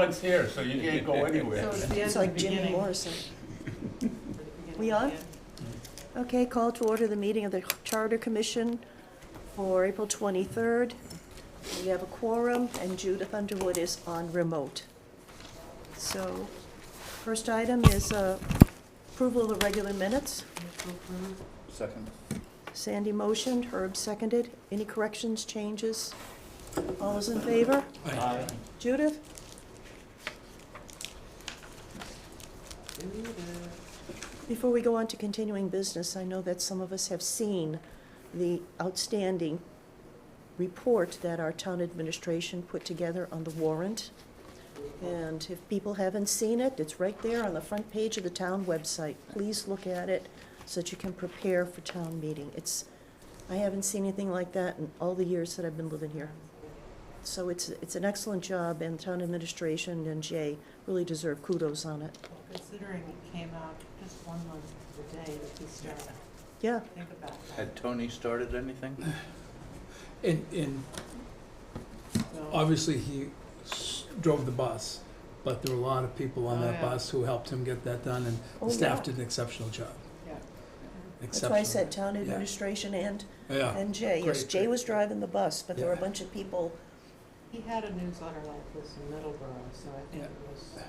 once here, so you can't go anywhere. So it's the end It's of the like Jimmy beginning. Morrison. The beginning We of the on? end. Okay, call to order the meeting of the Charter Commission for April 23rd. We have a quorum, and Judith Underwood is on remote. So, first item is approval of the regular minutes. Move to approve. Second. Sandy motioned, Herb seconded. Any corrections, changes? All those in favor? Aye. Judith? Before we go on to continuing business, I know that some of us have seen the outstanding report that our town administration put together on the warrant. And if people haven't seen it, it's right there on the front page of the town website. Please look at it so that you can prepare for town meeting. I haven't seen anything like that in all the years that I've been living here. So it's an excellent job, and town administration and Jay really deserve kudos on it. Considering it came out just 1 month to the day that he started, Yeah, think about that. Had Tony started anything? And So- obviously he drove the bus, but there were a lot of people on Oh, that yeah. bus who helped him get that done, and Oh, the staff yeah. did an exceptional job. Yeah. that's why I said Exceptional. town administration and Yeah. Jay. Yes, Great, Jay great. was driving the bus, but there were a Yeah. bunch of people. He had a newsletter like this in Middleborough, so I think Yeah. it was,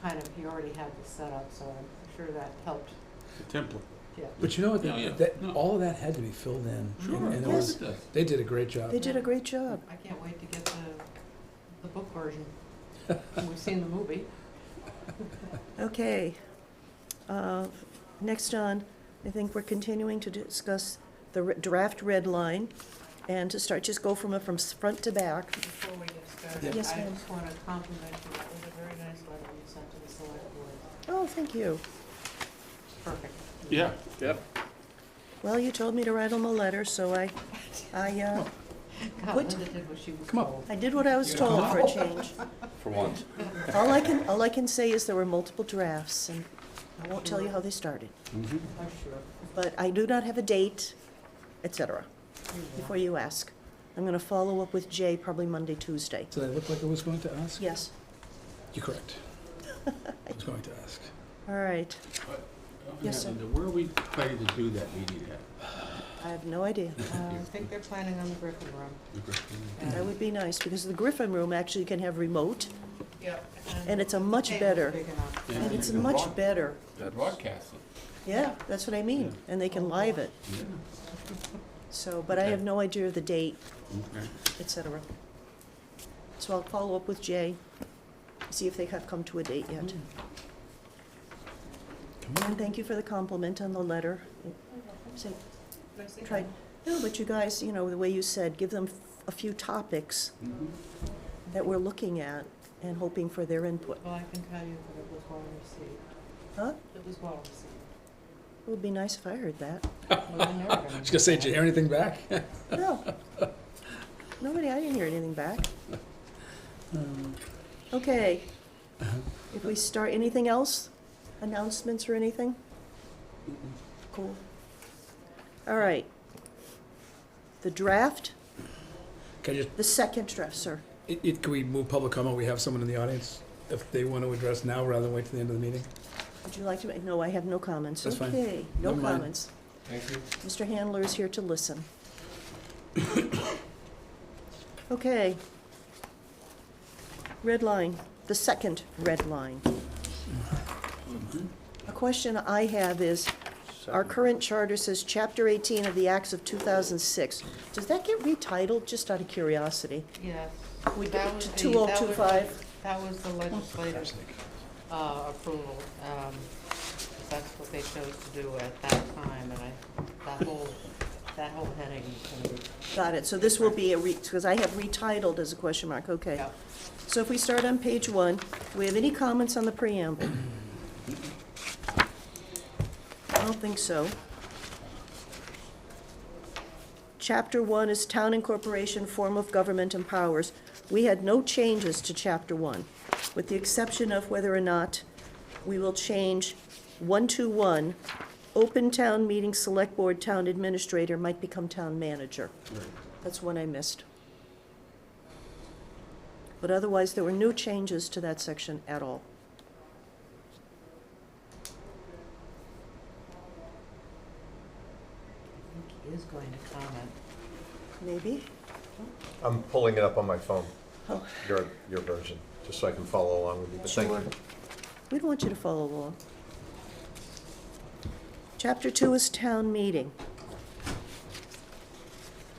kind of, he already had the setup, so I'm sure that helped. The template. Yeah. But you know what, Yeah, yeah. that, all of that had to be filled in. Sure, and of it course was, it does. they did a great job. They did a great job. I can't wait to get the book version. We've seen the movie. Okay. Next on, I think we're continuing to discuss the draft red line, and to start, just go from front to back. Before we get started, Yes, I ma'am. just want to compliment you. That was a very nice letter you sent to the select board. Oh, thank you. Perfect. Yeah. Yep. Well, you told me to write them a letter, so I God, What? Linda did what she was Come on. told. did what I was told for a change. For once. All I can say is there were multiple drafts, and I won't tell you how they started. I'm sure. But I do not have a date, etc., You will. before you ask. I'm going to follow up with Jay probably Monday, Tuesday. Did I look like I was going to ask? Yes. You're correct. I was going to ask. All right. Yes, sir. Where are we planning to do that meeting at? I have no idea. I think they're planning on the Griffin Room. That would be nice, because the Griffin Room actually can have remote, Yep. and it's a much table's better, big enough. Yeah. and it's You can much better. Broadcast it. Yeah, that's what I mean, and they can live it. So, but I have no idea of the date, Okay. etc. So I'll follow up with Jay, see if they have come to a date yet. And thank you for the compliment on the letter. Say, Did I say try, that? no, but you guys, the way you said, give them a few topics that we're looking at and hoping for their input. Well, I can tell you that it was well received. Huh? It was well received. It would be nice if I heard that. Well, you're never gonna I was gonna say, did you hear anything back? No. Nobody, I didn't hear anything back. Okay. If we start, anything else? Announcements or anything? Cool. All right. The draft, Can I just, the second draft, sir. can we move public comment? We have someone in the audience, if they want to address now rather than wait till the end of the meeting. Would you like to make, no, I have no comments. That's fine. Okay, no Never mind. comments. Thank you. Mr. Handler is here to listen. Okay. Red line, the second red line. A question I have is, our current charter says Chapter 18 of the Acts of 2006. Does that get retitled, just out of curiosity? Yes. We That get was to the- 2025? That was the legislative approval. That's what they chose to do at that time, and that whole heading can be. Got it, so this will be because I have retitled as a question mark, okay. Yeah. So if we start on page 1, do we have any comments on the preamble? I don't think so. Chapter 1 is Town Incorporation, Form of Government and Powers. We had no changes to Chapter 1, with the exception of whether or not we will change 121, open town meeting, select board, town administrator might become town manager. That's one I missed. But otherwise, there were no changes to that section at all. I think he is going to comment. Maybe? I'm pulling it up on my phone, Oh, your version, just so I can follow along with you. But thank sure. you. We don't want you to follow along. Chapter 2 is town meeting.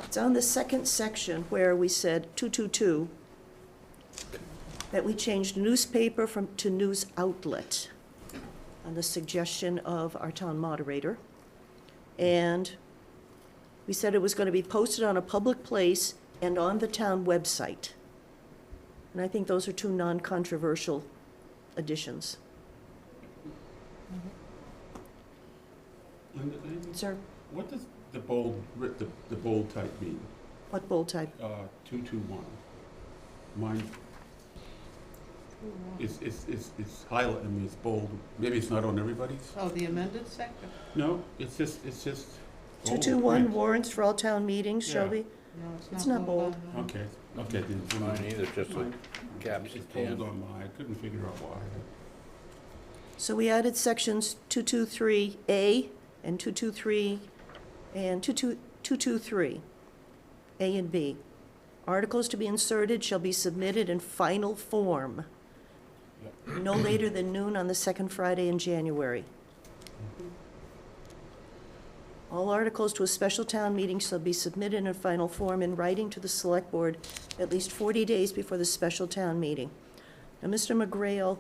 It's on the second section where we said 222, that we changed newspaper to news outlet on the suggestion of our town moderator. And we said it was going to be posted on a public place and on the town website. And I think those are two non-controversial additions. Linda, Sir, what does the bold type mean? what bold type? 221. Mine, it's highlight, I mean, it's bold. Maybe it's not on everybody's? Oh, the amended section? No, it's just bold. 221 Right. warrants for all town meetings, Yeah. Shelby? No, it's It's not not bold. bold. Okay, then. Mine either, just a Mine- caps It's at the end. bold on mine, I couldn't figure out why. So we added sections 223A and 223 and 223, A and B. Articles to be inserted shall be submitted in final form no later than noon on the second Friday in January. All articles to a special town meeting shall be submitted in final form in writing to the select board at least 40 days before the special town meeting. Now, Mr. McGrail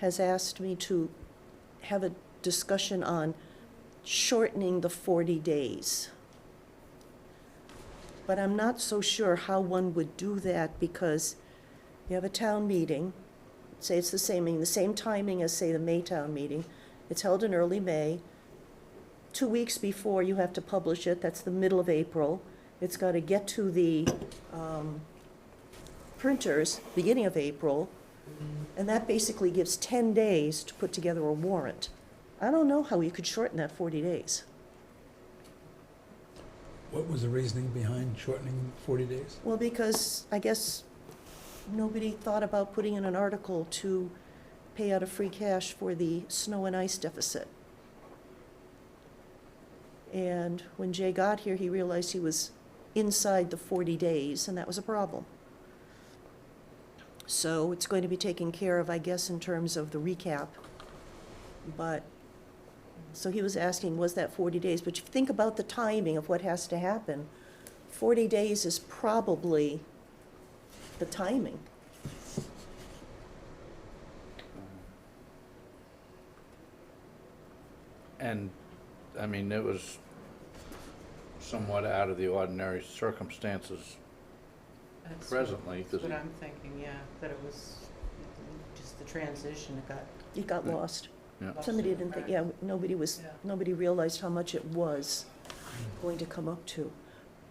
has asked me to have a discussion on shortening the 40 days. But I'm not so sure how one would do that, because you have a town meeting, say it's the same timing as, say, the May town meeting. It's held in early May. 2 weeks before you have to publish it, that's the middle of April. It's got to get to the printers, beginning of April, and that basically gives 10 days to put together a warrant. I don't know how you could shorten that 40 days. What was the reasoning behind shortening 40 days? Well, because I guess nobody thought about putting in an article to pay out of free cash for the snow and ice deficit. And when Jay got here, he realized he was inside the 40 days, and that was a problem. So it's going to be taken care of, I guess, in terms of the recap. But, so he was asking, was that 40 days? But if you think about the timing of what has to happen, 40 days is probably the timing. And, I mean, it was somewhat out of the ordinary circumstances That's presently, That's because what I'm thinking, yeah, that it was just the transition, it got It got Yeah. lost. Yeah. lost Somebody in the didn't think, crack. yeah, Yeah. nobody realized how much it was going to come up to.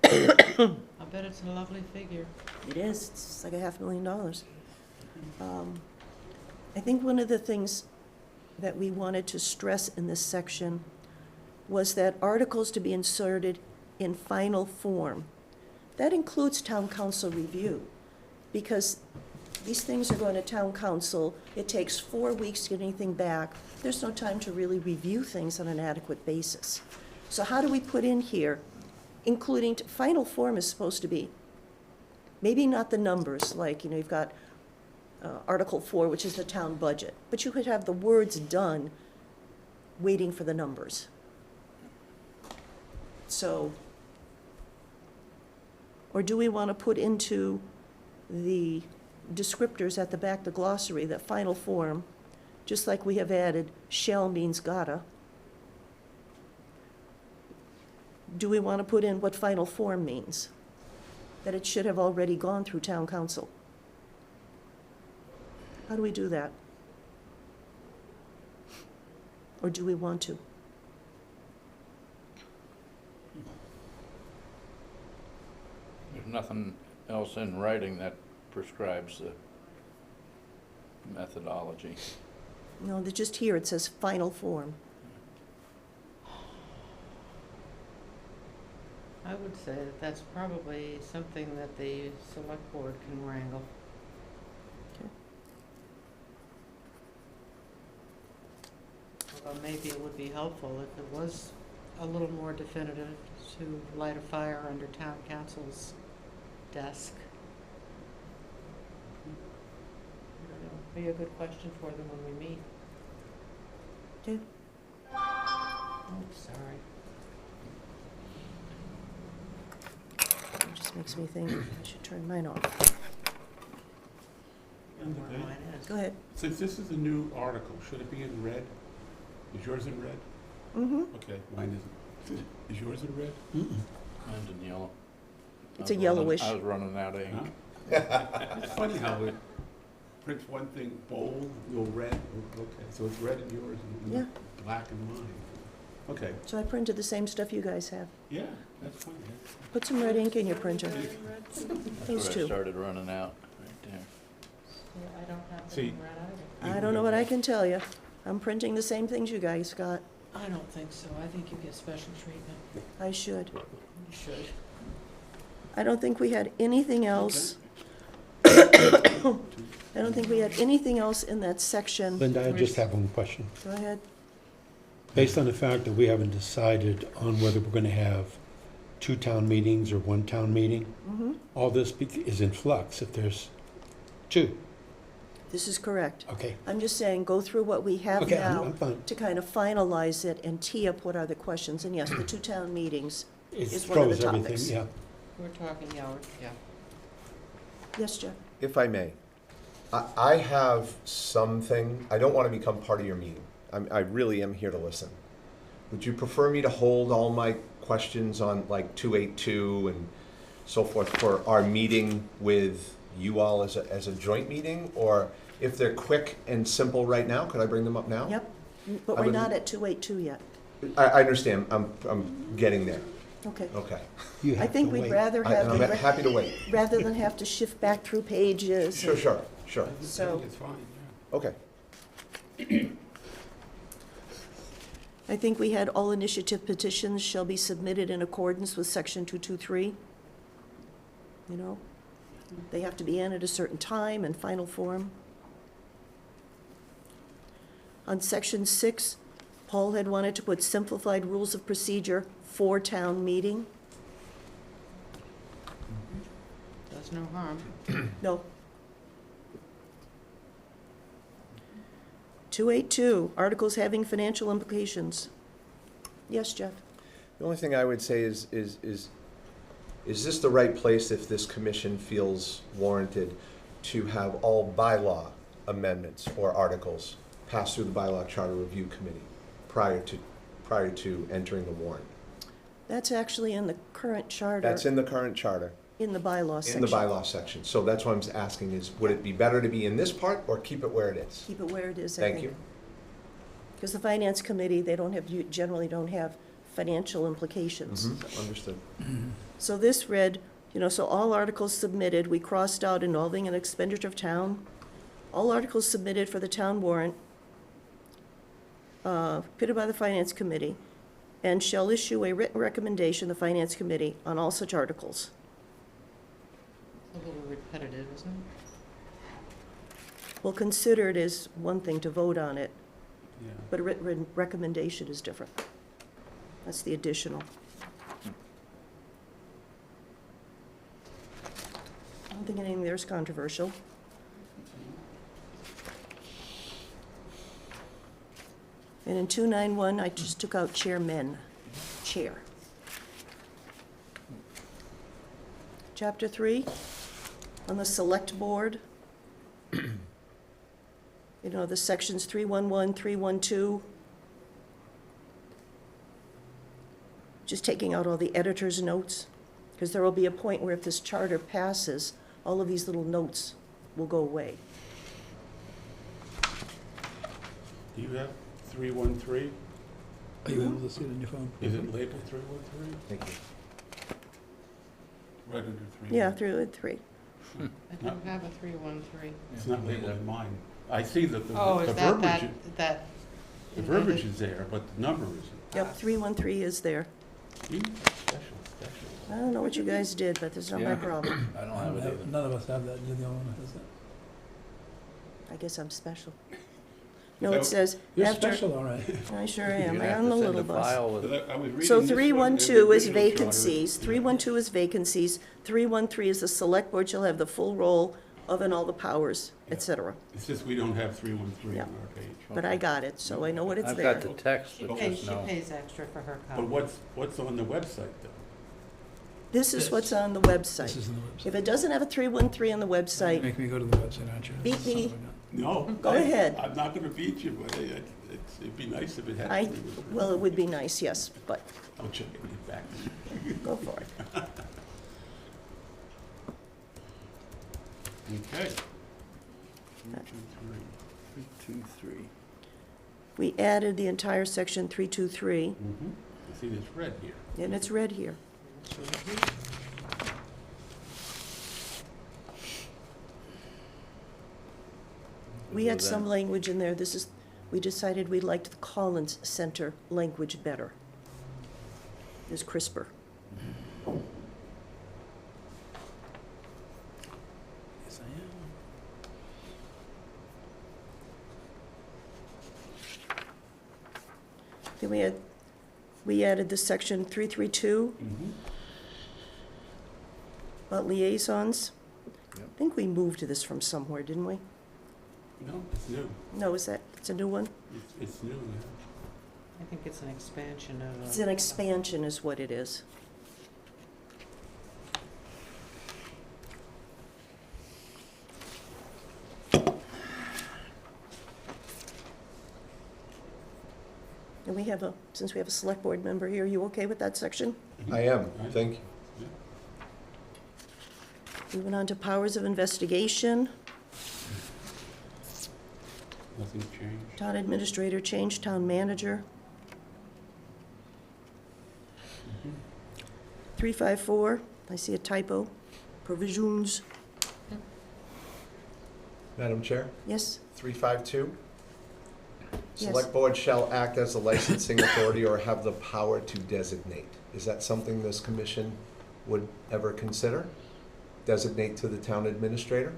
I bet it's a lovely figure. It is, it's like $500,000. I think one of the things that we wanted to stress in this section was that articles to be inserted in final form. That includes town council review, because these things are going to town council. It takes 4 weeks to get anything back. There's no time to really review things on an adequate basis. So how do we put in here, including, final form is supposed to be, maybe not the numbers, like, you've got Article 4, which is the town budget, but you could have the words done waiting for the numbers. So, or do we want to put into the descriptors at the back, the glossary, that final form, just like we have added, shall means gotta? Do we want to put in what final form means? That it should have already gone through town council? How do we do that? Or do we want to? there's nothing else in writing that prescribes the methodology. No, they're just here, it says final form. I would say that that's probably something that the select board can wrangle. maybe it would be helpful if it was a little more definitive to light a fire under town council's desk. I don't know, be a good question for them when we meet. Okay. Oh, sorry. It just makes me think I should turn mine off. I don't know where mine is. Go ahead. Since this is a new article, should it be in red? Is yours in red? Mm-hmm. Okay, mine isn't. Is yours in red? Mine's in yellow. It's a yellowish. I was running out of ink. Huh? It's funny how it prints one thing bold, go red. Okay, so it's red in yours and Yeah. black in mine. Okay, So I printed the same stuff you guys have. yeah, that's fine. Put some red ink in your printer. That's Those where two. I started running out, right there. Yeah, I don't have See. it in red either. I don't know what I can tell you. I'm printing the same things you guys got. I don't think so. I think you get special treatment. I should. You should. I don't think we had anything else. I don't think we had anything else in that section. Linda, I just have one question. Go ahead. Based on the fact that we haven't decided on whether we're going to have 2 town meetings or 1 town meeting, Mm-hmm. all this is in flux if there's 2. This is correct. Okay. I'm just saying, go through what we have Okay, now I'm fine. to kind of finalize it and tee up what are the questions. And yes, the 2 town meetings It is one of the throws everything, topics. yeah. We're talking, yeah. Yes, Jeff? If I may, I have something, I don't want to become part of your meeting. I really am here to listen. Would you prefer me to hold all my questions on like 282 and so forth for our meeting with you all as a joint meeting? Or if they're quick and simple right now, could I bring them up now? Yep. But I we're would- not at 282 yet. I understand, I'm getting there, Okay. okay. You I have think to we'd wait. rather And have, I'm the happy to wait. rather than have to shift back through pages. Sure, sure. So- It's fine, yeah. Okay. I think we had all initiative petitions shall be submitted in accordance with section 223. You know, they have to be in at a certain time and final form. On section 6, Paul had wanted to put simplified rules of procedure for town meeting. Does no harm. No. 282, articles having financial implications. Yes, Jeff? The only thing I would say is this the right place, if this commission feels warranted, to have all bylaw amendments or articles passed through the bylaw charter review committee prior to entering the warrant? That's actually in the current charter, That's in the current charter, in the bylaw in section. the bylaw section. So that's what I'm asking is, would it be better to be in this part or keep it where it is? Keep it where it is, I Thank think. you. Because the finance committee, they don't have, you generally don't have financial implications. Understood. So this read, so all articles submitted, we crossed out involving an expenditure of town. All articles submitted for the town warrant, pitted by the finance committee, and shall issue a written recommendation, the finance committee, on all such articles. It's a little repetitive, isn't it? Well, considered is one thing to vote on it, Yeah. but a written recommendation is different. That's the additional. I don't think anything there is controversial. And in 291, I just took out chairmen, chair. Chapter 3, on the select board. The sections 311, 312. Just taking out all the editor's notes, because there will be a point where if this charter passes, all of these little notes will go away. Do you have 313? Are you able to see it on your phone? Is it labeled 313? Thank you. Right under 3. Yeah, through at 3. I don't have a 313. It's not labeled in mine. I see that Oh, the is that, verbiage, that? the verbiage is there, but the number isn't. Yep, 313 is there. Special. I don't know what you guys did, but that's not my Yeah. problem. I don't have it either. None of us have that, you're the only one that has that. I guess I'm special. No, it says You're after, special, all right. I sure You're am, gonna I have am to the send little a bus. file with I was reading So this one, 312 is the original charter. vacancies, 312 is vacancies, 313 is the select board shall have the full role of and all the powers, et cetera. It's just we don't have 313 on Yeah. our page. But I got it, so I know what it's I've there. got the text, She but pays, just she no. pays extra for her copy. But what's on the website though? This is what's on the This website. is on the website. If it doesn't have a 313 on the website, Make me go to the website, aren't you? Beat me. No. Go ahead. I'm not gonna beat you, but it'd be nice if it had. I, 313. well, it would be nice, yes, but I'll check it and get back to you. go for it. Okay. 323. We added the entire section 323, Mm-hmm. See, it's red here. and it's red here. We had some language in there, we decided we liked the Collins Center language better. It's crisper. Yes, I am. Then we added the section 332 Mm-hmm. about liaisons. Yep. I think we moved this from somewhere, didn't we? No, it's new. No, it's a new one? It's new, yeah. I think it's an expansion of. It's an expansion is what it is. And we have since we have a select board member here, you okay with that section? I am, thank you. Moving on to powers of investigation. Nothing changed. Town administrator changed, town manager. 354, I see a typo. Provisions, Madam Chair, yes? 352. Yes. Select board shall act as the licensing authority or have the power to designate. Is that something this commission would ever consider? Designate to the town administrator?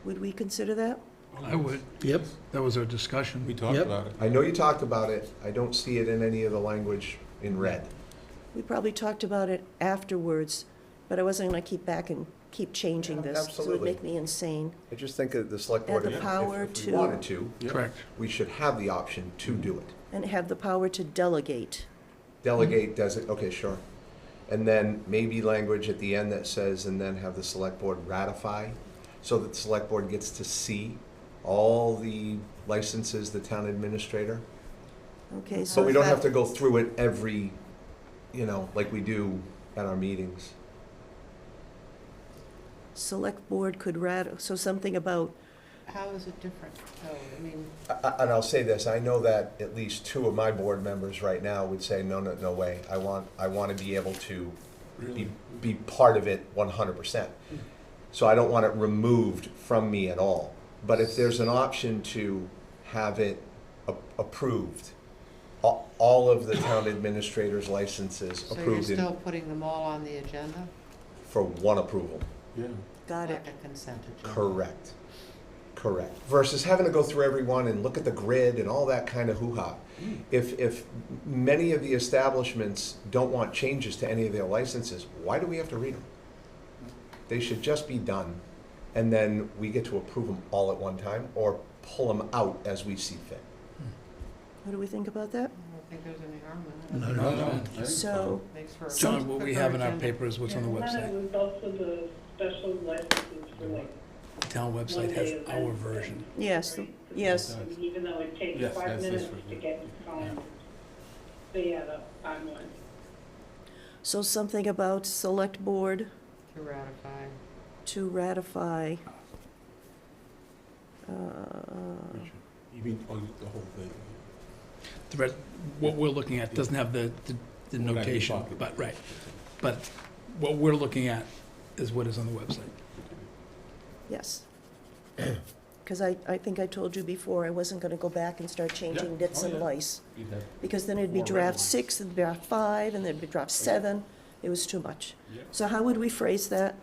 Would we consider that? I would. Yep. That was our discussion. We talked Yep. about it. I know you talked about it. I don't see it in any of the language in red. We probably talked about it afterwards, but I wasn't gonna keep back and keep changing Yeah, this. So it would absolutely. make me insane. I just think that the select Have board, the if power if we to- wanted to, Yep. Correct. we should have the option to do it. And have the power to delegate. Delegate, okay, sure. And then maybe language at the end that says, and then have the select board ratify, so that the select board gets to see all the licenses, the town administrator. Okay, But so we if don't that- have to go through it every, like we do at our meetings. select board could so something about, How is it different? Oh, I mean, And I'll say this, I know that at least two of my board members right now would say, no, way. I want to be able to Really? be part of it 100%. So I don't want it removed from me at all. But if there's an option to have it approved, all of the town administrators' licenses so you're approved still putting them all on the agenda? for one approval. Yeah. got it. Like a consent agenda? Correct. Versus having to go through every one and look at the grid and all that kind of hoo-ha. If many of the establishments don't want changes to any of their licenses, why do we have to read them? They should just be done, and then we get to approve them all at one time, or pull them out as we see fit. What do we think about that? I don't think there's any harm in that. No. So, Makes for a John, what we have in our quicker paper is what's on the Yeah, website. and also the special licenses for like. The town website has our version. yes, right? yes. I mean, even though it takes Yes, 5 that's this minutes one, to yeah. get signed, they add up on one. So something about select board To ratify. to ratify. You mean, the whole thing? The rest, what we're looking at doesn't have the We're not even notation, talking. but, right. But what we're looking at is what is on the website. Yes. Because I think I told you before, I wasn't gonna go back and start changing Yeah. nits Oh, and yeah. lice. You'd have- Because then it'd be More red draft lines. 6, and draft 5, and then it'd be draft 7. It was too much. Yeah. So how would we phrase that?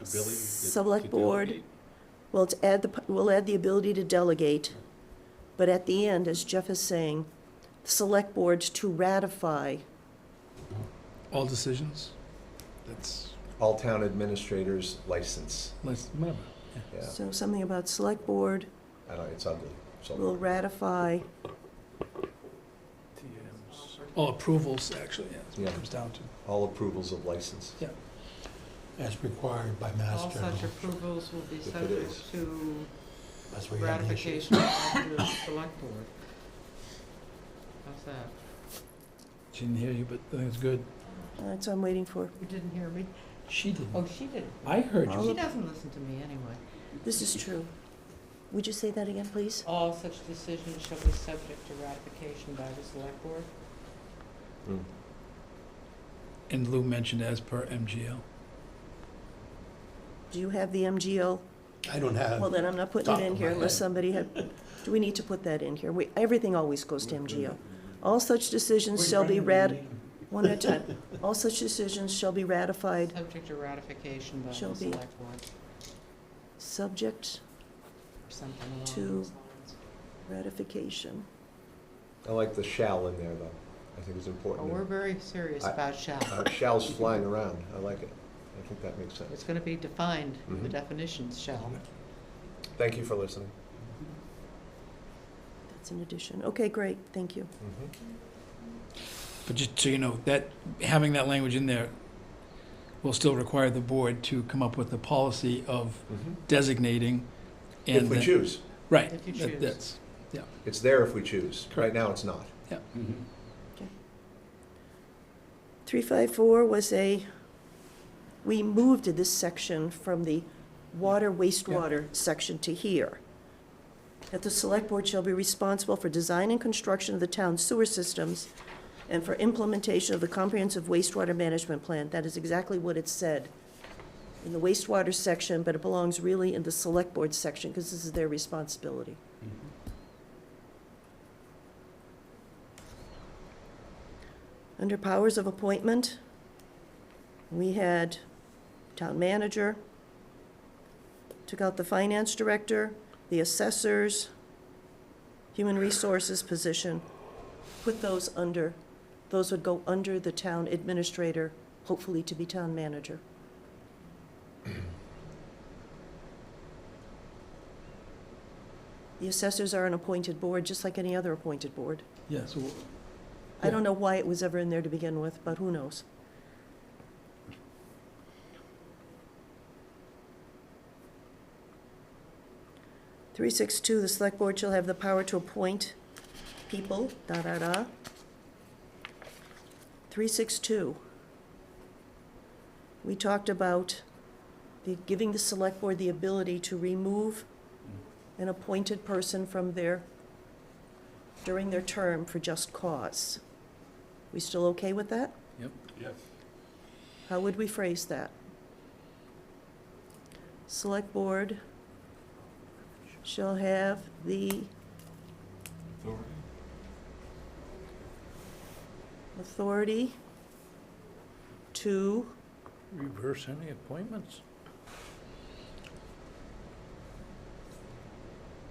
Ability to Select board. delegate. Well, we'll add the ability to delegate, but at the end, as Jeff is saying, select board to ratify. All decisions? That's, All town administrators license. whatever. Yeah, So something about select board I know, it's ugly. So will ratify, All approvals, actually, yeah, that's what Yeah. it comes down to. all approvals of license. As required by Mass All General. such approvals will be If it subject is. to That's where you have the issue. ratification of the select board. How's that? She didn't hear you, but I think it's good. that's what I'm waiting for. You didn't hear me? She didn't. Oh, she didn't. I heard All She of- doesn't listen to me anyway. This is true. Would you say that again, please? All such decisions shall be subject to ratification by the select board. Mm. And Lou mentioned as per MGL. Do you have the MGL? I don't have. Well, then I'm not putting Top it in of here my unless head. somebody had, do we need to put that in here? Everything always goes to MGL. All such decisions shall be one at a time. All such decisions shall be ratified, Subject to ratification by the Shall be. select board, subject or something along To- those lines. ratification. I like the shall in there, though. I think it's Oh, important. we're very serious I- about shall. Shall's flying around. I like it. I think that makes sense. It's gonna be defined, the Mhm. definitions shall. Thank you for listening. That's an addition. Okay, great, thank you. Mhm. But just so you know, that, having that language in there will still require the board to come up with a policy of Mhm. designating. If and we then- choose. Right. If you that- choose. That's, It's there if we choose. Right Correct. now, it's not. 354 was we moved this section from the water wastewater section to here. That the select board shall be responsible for design and construction of the town's sewer systems and for implementation of the comprehensive wastewater management plan. That is exactly what it said in the wastewater section, but it belongs really in the select board section because this is their responsibility. Under powers of appointment, we had town manager, took out the finance director, the assessors, human resources position, put those would go under the town administrator, hopefully to be town manager. The assessors are an appointed board, just like any other appointed board. yeah, so I don't know why it was ever in there to begin with, but who knows? Three, 6.2, the select board shall have the power to appoint people, 3.6.2. We talked about giving the select board the ability to remove an appointed person from during their term for just cause. We still okay with that? Yes. How would we phrase that? Select board shall have the authority to, Reverse any appointments?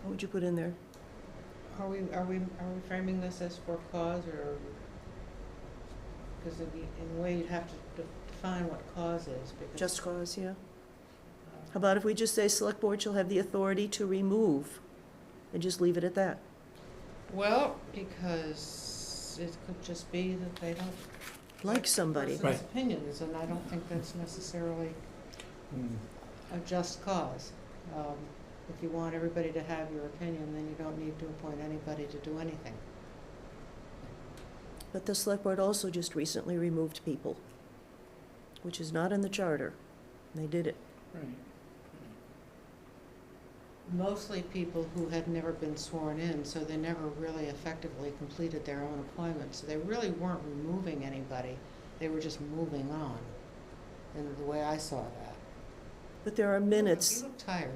what would you put in there? Are we framing this as for cause, or, because in a way you'd have to define what cause is, because. Just cause, yeah? How about if we just say select board shall have the authority to remove, and just leave it at that? Well, because it could just be that they don't. Like somebody. Person's opinions, and I don't think that's necessarily a just cause. If you want everybody to have your opinion, then you don't need to appoint anybody to do anything. But the select board also just recently removed people, which is not in the charter. They did it. Right. Mostly people who had never been sworn in, so they never really effectively completed their own appointment. So they really weren't removing anybody, they were just moving on, in the way I saw that. But there are minutes. You look tired.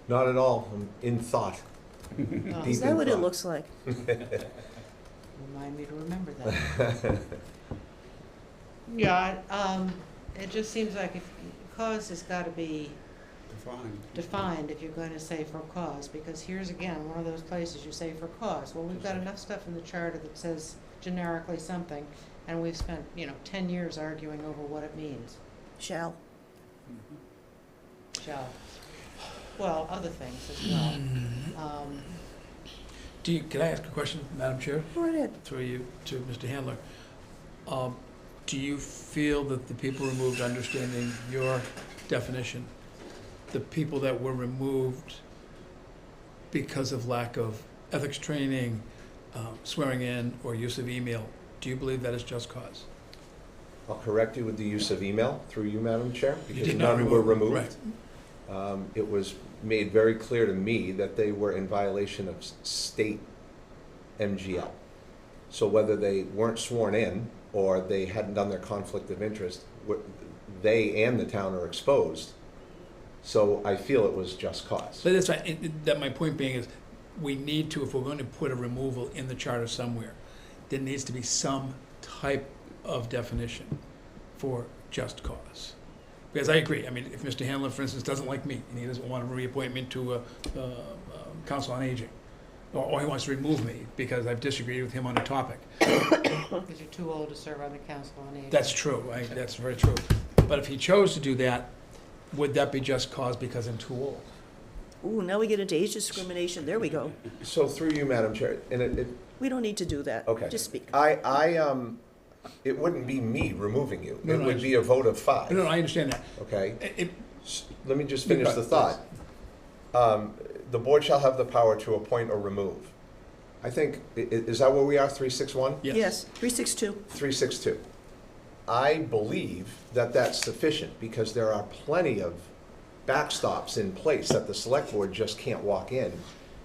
Not at all. I'm in thought. Oh, Deep Is that in what it thought. looks like? Remind me to remember that. Yeah, it just seems like if, cause has gotta be defined if you're going to say for cause, because here's again, one of those places you say for cause. Well, we've got enough stuff in the charter that says generically something, and we've spent, 10 years arguing over what it means. Shall. Shall. Well, other things as well. Can I ask a question, Madam Chair? Go right ahead. Through you to Mr. Handler. Do you feel that the people removed, understanding your definition, the people that were removed because of lack of ethics training, swearing in, or use of email, do you believe that is just cause? I'll correct you with the use of email through you, Madam Chair, You because did not none were remove, removed. It was made very clear to me that they were in violation of state MGL. So whether they weren't sworn in or they hadn't done their conflict of interest, they and the town are exposed. So I feel it was just cause. But that's right. That my point being is, we need to, if we're going to put a removal in the charter somewhere, there needs to be some type of definition for just cause. Because I agree, I mean, if Mr. Handler, for instance, doesn't like me, and he doesn't want a reappointment to Council on Aging, or he wants to remove me because I've disagreed with him on a topic. Because you're too old to serve on the Council on Aging. That's true, that's very true. But if he chose to do that, would that be just cause because I'm too old? Ooh, now we get into age discrimination. There we go. So through you, Madam Chair, and We don't need to do that. okay. Just speak. It wouldn't be me removing you. No, It no, would be a vote of 5. No, I understand that. Okay? It- Let me just finish the thought. The board shall have the power to appoint or remove. I think, is that where we are, 361? Yes, 362. 362. I believe that that's sufficient because there are plenty of backstops in place that the select board just can't walk in,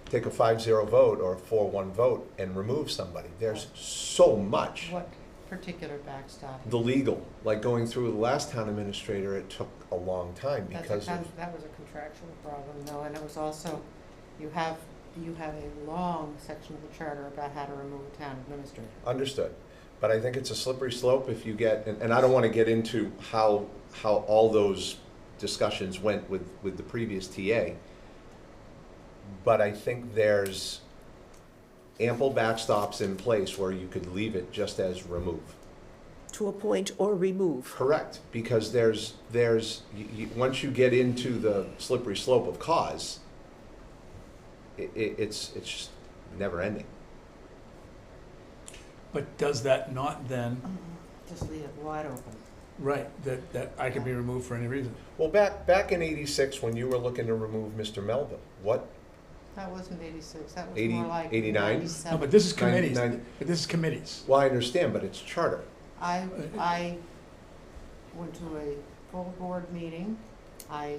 take a 5-0 vote or a 4-1 vote and remove somebody. There's so much. What particular backstop? The legal, like going through the last town administrator, it took a long time because of, That was a contractual problem, though, and it was also, you have a long section of the charter about how to remove a town administrator. understood. But I think it's a slippery slope if you get, and I don't want to get into how all those discussions went with the previous TA. But I think there's ample backstops in place where you could leave it just as remove. To appoint or remove. Correct, because there's once you get into the slippery slope of cause, it's just never ending. But does that not then, Just leave it wide open. right, that I could be removed for any reason? Well, back in '86, when you were looking to remove Mr. Melville, what, That wasn't 86, that was 80, more like 89? 97. No, but this is committees, 90. but this is committees. well, I understand, but it's charter. I went to a full board meeting. I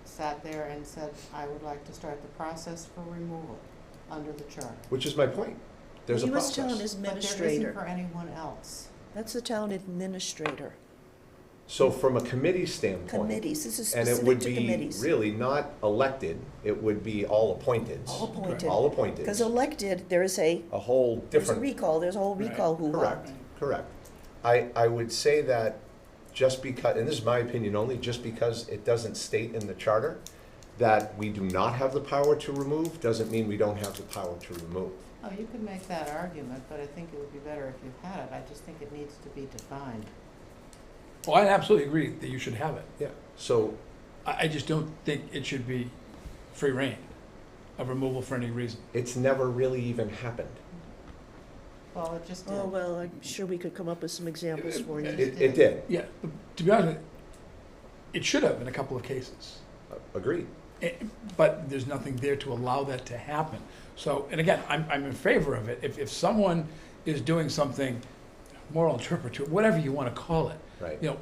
sat there and said, I would like to start the process for removal under the charter. Which is my point. There's a He was town process. But there isn't administrator. for anyone else. That's the town administrator. So from a committee standpoint, Committees, this is and it specific would to be committees. really not elected, it would be all appointed. All appointed. All appointed. Because elected, there is a, A whole there's a different. recall, there's a whole Right. recall hoo-ha. Correct, correct. I would say that just because, and this is my opinion only, just because it doesn't state in the charter that we do not have the power to remove, doesn't mean we don't have the power to remove. Oh, you could make that argument, but I think it would be better if you had it. I just think it needs to be defined. Well, I absolutely agree that you should have it. Yeah, so, I just don't think it should be free reign of removal for any reason. it's never really even happened. Well, it just did. Oh, well, I'm sure we could come up with some examples for you. It did, Yeah, to be honest, it should have in a couple of cases. agreed. But there's nothing there to allow that to happen. So, and again, I'm in favor of it. If someone is doing something, moral turpitude, whatever you want to call it, Right. you know,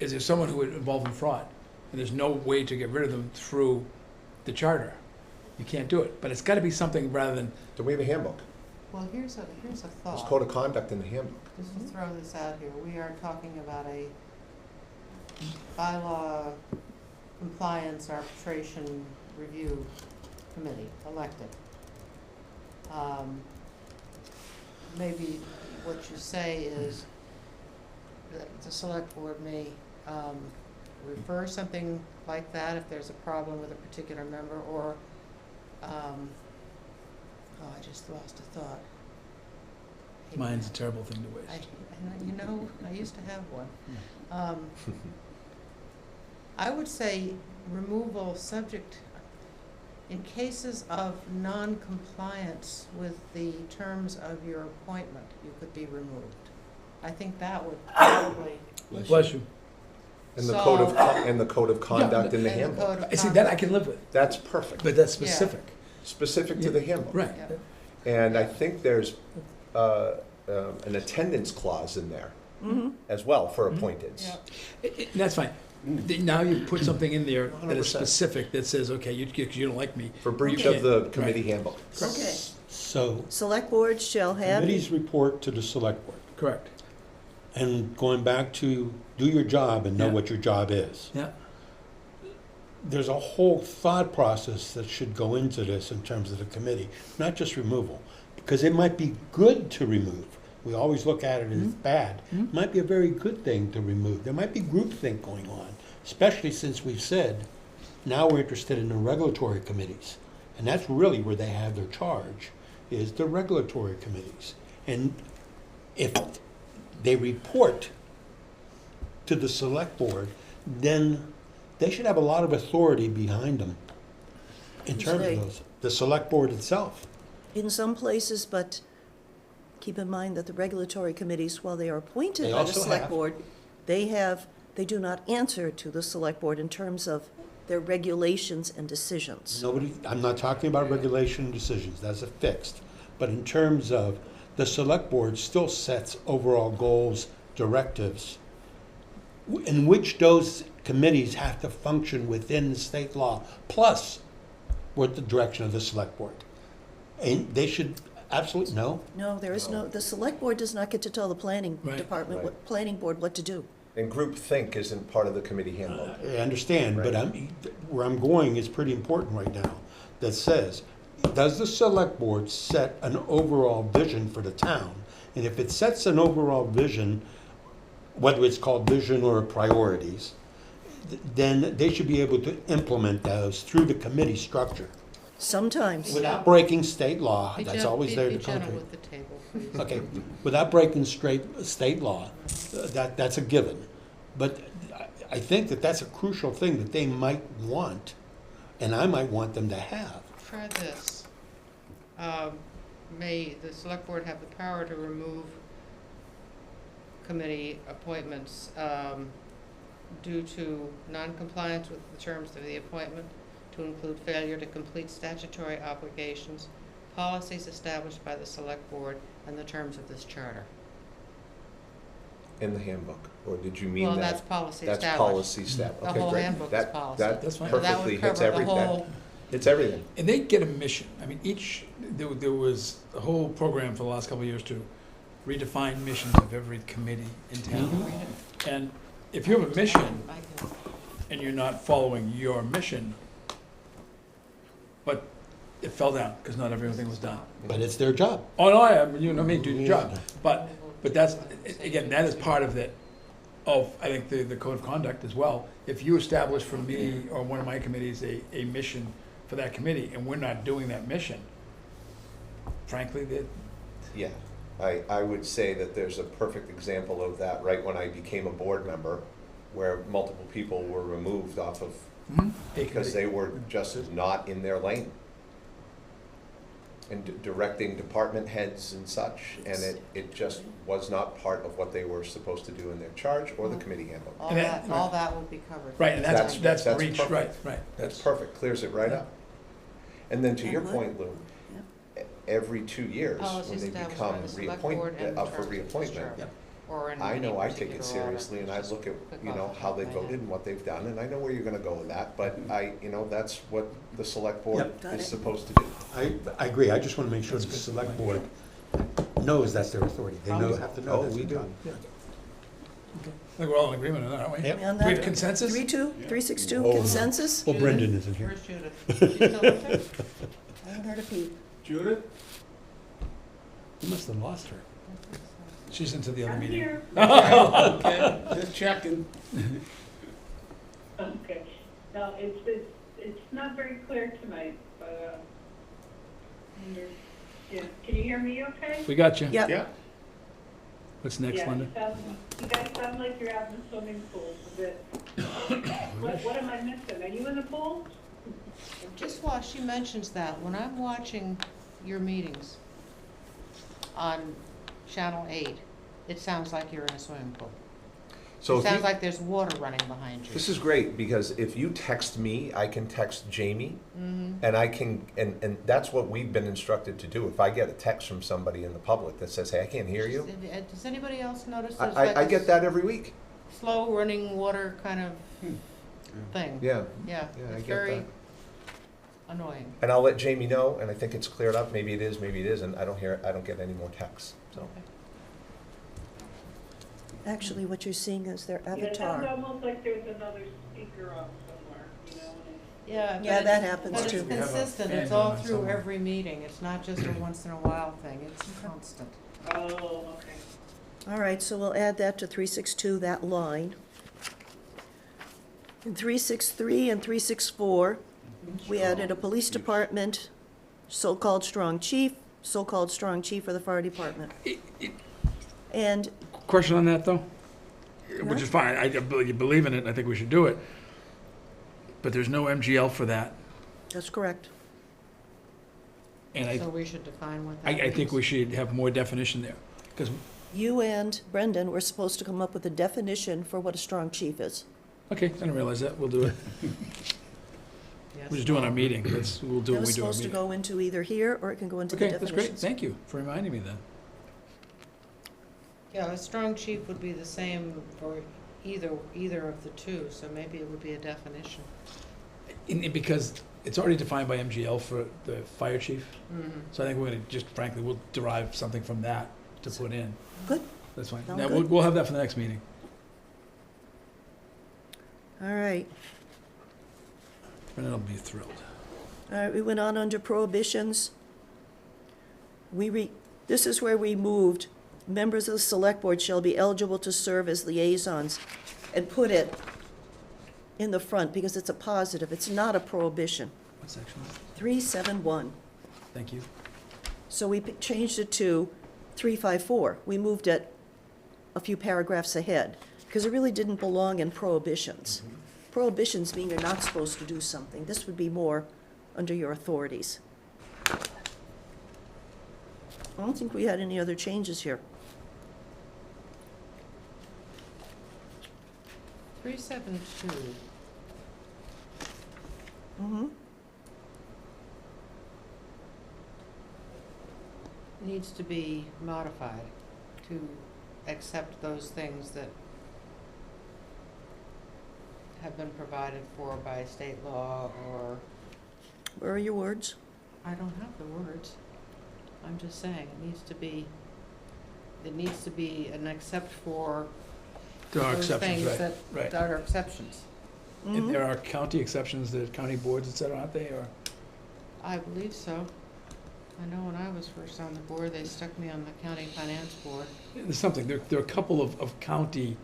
is there someone who would involve in fraud? And there's no way to get rid of them through the charter. You can't do it. But it's got to be something rather than, Do we have a handbook? Well, here's a There's thought. code of conduct in the handbook. Just to throw this out here, we are talking about a bylaw compliance arbitration review committee elected. Maybe what you say is that the select board may refer something like that if there's a problem with a particular member, or, I just lost a thought. Mine's a terrible thing to waste. I used to have one. I would say removal subject, in cases of non-compliance with the terms of your appointment, you could be removed. I think that would probably. Bless you. And the code of, and the code of conduct in the And the handbook. code of I see, that I conduct. can live with, That's perfect, but that's specific. specific to the handbook. Right. Yeah. And I think there's an attendance clause in there Mhm. as well for Mhm. appointeds. Yeah. That's fine. Now you put something in there that is 100%. specific, that says, okay, you don't like me. For breach You of the can't. committee handbook. Okay. So, Select board shall have. committees report to the select board. Correct. And going back to do your job and know Yeah. what your job is. Yeah. There's a whole thought process that should go into this in terms of the committee, not just removal. Because it might be good to remove. We always look at it as bad. It might be a very good thing to remove. There might be groupthink going on, especially since we've said, now we're interested in the regulatory committees. And that's really where they have their charge, is the regulatory committees. And if they report to the select board, then they should have a lot of authority behind them in Who's terms they? of those. The select board itself. In some places, but keep in mind that the regulatory committees, while they are appointed They by the also select have- board, they do not answer to the select board in terms of their regulations and decisions. Nobody, I'm not talking about regulation and decisions, that's a fixed. But in terms of, the select board still sets overall goals, directives, in which those committees have to function within the state law, plus with the direction of the select board. And they should absolutely, no? No, there is no, the select board does not get to tell the planning Right. department, Right. planning board what to do. And groupthink isn't part of the committee handbook. I understand, but where I'm going is pretty important right now. That says, does the select board set an overall vision for the town? And if it sets an overall vision, whether it's called vision or priorities, then they should be able to implement those through the committee structure. Sometimes. Without breaking state law, Be that's gen- always be- there be to gentle country. with the table, please. Okay, without breaking state law, that's a given. But I think that that's a crucial thing that they might want, and I might want them to have. Try this. May the select board have the power to remove committee appointments due to non-compliance with the terms of the appointment, to include failure to complete statutory obligations, policies established by the select board, and the terms of this charter. In the handbook, or did you mean Well, that? that's policy That's established. policy step, The okay, whole great. handbook is That- policy. That That's fine. So that perfectly would hits cover the everything. whole, It's everything. And they get a mission. I mean, there was a whole program for the last couple of years to redefine missions of every committee in town. And if you have a mission I can- and you're not following your mission, but it fell down because not everything was done. But it's their job. Oh, no, you know me, do your job. But that's, again, that is part of it, I think, the code of conduct as well. If you establish for me or one of my committees a mission for that committee and we're not doing that mission, frankly, that, Yeah, I would say that there's a perfect example of that right when I became a board member, where multiple people were removed off of, because they were just not in their lane. And directing department heads and such, and it just was not part of what they were supposed to do in their charge or the committee handbook. all And that- that, all that would be covered. right, and that's That's breach, perfect. right. That's perfect, clears it right up. And then to And your what? point, Lou, every 2 years, Policies when they established become by the select board and up for terms of this reappointment, charter, or in I any know I take particular it order. seriously, and I Just look at, quick you off know, the how top they of my voted head. and what they've done, and I know where you're gonna go with that, but that's what the select board Yep. Got is it. supposed to do. I agree, I just want to make sure That's the good. select board knows that's their authority. They know, have to know Oh, that's we their do. job. I think we're all in agreement on that, aren't we? Yep. On Do we have that, consensus? 3-2, 3-6-2, Oh, no. consensus? Well, Brendan isn't here. Where's Judith? She's still up there? I haven't heard a peep. Judith? You must have lost her. She's into the other I'm meeting. here. Okay, just checking. Okay. No, it's not very clear tonight, but, yeah, can you hear me okay? We got you. Yep. Yeah. What's next, Yeah, Linda? you guys sound like you're out in the swimming pool a bit. What am I missing? Are you in the pool? Just while she mentions that, when I'm watching your meetings on Channel 8, it sounds like you're in a swimming pool. So It if sounds you, like there's water running behind you. this is great, because if you text me, I can text Jamie, Mhm. and I can, and that's what we've been instructed to do. If I get a text from somebody in the public that says, hey, I can't hear you, Does anybody else notice there's I like I a get that every week. slow running water kind of thing? Yeah, Yeah, yeah, I it's get very that. annoying. And I'll let Jamie know, and I think it's cleared up. Maybe it is, maybe it isn't. I don't get any more texts, so. Okay. Actually, what you're seeing is their Yeah, it sounds avatar. almost like there's another speaker on somewhere, you know? Yeah, but Yeah, that it's- happens but too. it's We have a consistent, fan it's all on through somewhere. every meeting, it's not just a once in a while thing, it's constant. Oh, okay. All right, so we'll add that to 362, that line. In 363 and 364, we added a police department, so-called strong chief for the fire department. And Question on that, though? Which Yeah. is fine, you believe in it, and I think we should do it. But there's no MGL for that, that's correct. and So we should define what that I means. think we should have more definition there. Because, You and Brendan were supposed to come up with a definition for what a strong chief is. okay, I didn't realize that, we'll do it. Yes. We're just doing our meeting, we'll do That when was we do our supposed to meeting. go into either here, or it can go into the Okay, that's definitions. great, thank you for reminding me then. Yeah, a strong chief would be the same for either of the two, so maybe it would be a definition. Because it's already defined by MGL for the fire chief, Mhm. so I think we're gonna just, frankly, we'll derive something from that to put in. Good. That's fine. Sound Now, good? we'll have that for the next meeting. All right. Brendan will be thrilled. All right, we went on under prohibitions. This is where we moved, members of the select board shall be eligible to serve as liaisons, and put it in the front, because it's a positive, it's not a prohibition. What section? 371. Thank you. So we changed it to 354. We moved it a few paragraphs ahead, because it really didn't belong in prohibitions. Prohibitions mean you're not supposed to do something. This would be more under your authorities. I don't think we had any other changes here. 372, Mm-hmm. needs to be modified to accept those things that have been provided for by state law, or, Where are your words? I don't have the words. I'm just saying, it needs to be an except for There are those exceptions, things right, that right. are exceptions. And Mhm. there are county exceptions, the county boards, et cetera, aren't they, or? I believe so. I know when I was first on the board, they stuck me on the county finance board. There's something, there are a couple of county,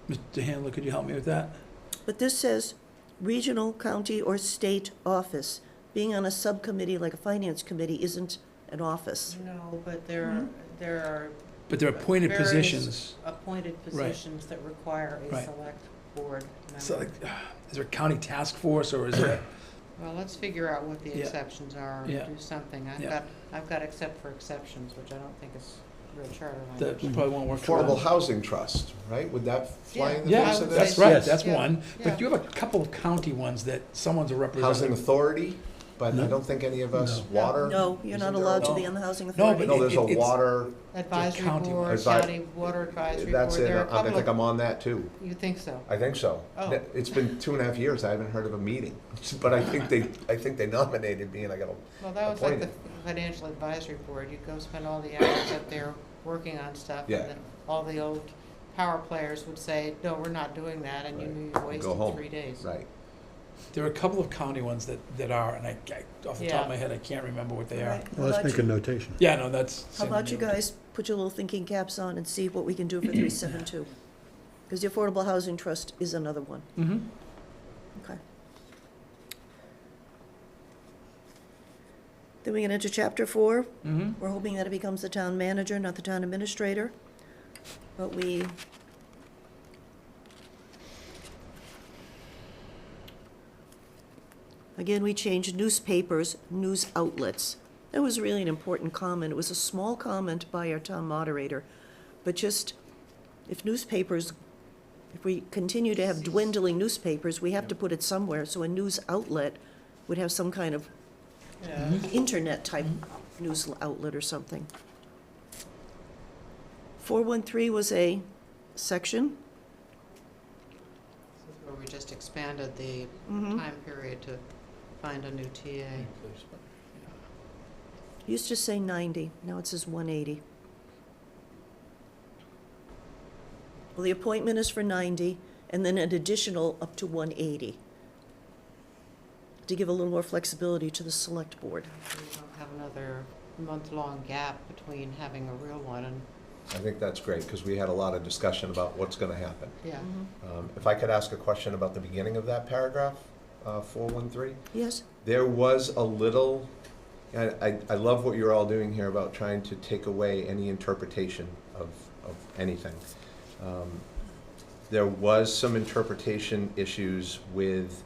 Mr. Handler, could you help me with that? But this says regional, county, or state office. Being on a subcommittee like a finance committee isn't an office. No, but there are But there are appointed various positions, appointed Right. positions that require a Right. select board member. so like, is there a county task force, or is there? Well, let's figure out what the Yeah. exceptions are and Yeah. do something. Yeah. I've got except for exceptions, which I don't think is real charter That language. probably won't work. for Affordable us. housing trust, right? Would that fly in the Yeah, Yeah, face I of would that's say this? right, Yes. that's Yeah, one, yeah. but you have a couple of county ones that someone's a Housing representative. authority, but I No. don't think any of us, No. water? No, you're not Isn't there a allowed to law? be on the housing No, authority. but No, there's a it's- water, Advisory county board, advi- county water advisory board, that's it, there are a I couple think of, I'm on that too. you think so? I think so. Oh. It's been 2.5 years, I haven't heard of a meeting, but I think they nominated me and I got a, Well, that was like the appointed. financial advisory board, you go spend all the hours up there working on stuff, Yeah. and then all the old power players would say, no, we're not doing that, and you Right. knew you Go wasted home. 3 days. right. There are a couple of county ones that are, and off the top of Yeah. my head, I can't remember what they All are. right, how Well, let's about make a you- notation. Yeah, no, that's. How about you guys put your little thinking caps on and see what we can do for 372? Because the Affordable Housing Trust is another one. Mm-hmm. Then we get into chapter 4. Mm-hmm. We're hoping that it becomes the town manager, not the town administrator. But again, we changed newspapers, news outlets. That was really an important comment. It was a small comment by our town moderator. But just, if we continue to have dwindling newspapers, we have to put it somewhere. So a news outlet would have some kind of Yeah. internet-type news outlet or something. 413 was a section. This is where we just expanded the Mhm. time period to find a new TA. It used to say 90, now it says 180. Well, the appointment is for 90, and then an additional up to 180, to give a little more flexibility to the select board. We don't have another month-long gap between having a real one and, I think that's great, because we had a lot of discussion about what's gonna happen. yeah. If I could ask a question about the beginning of that paragraph, 413? Yes? There was a little, I love what you're all doing here about trying to take away any interpretation of anything. There was some interpretation issues with,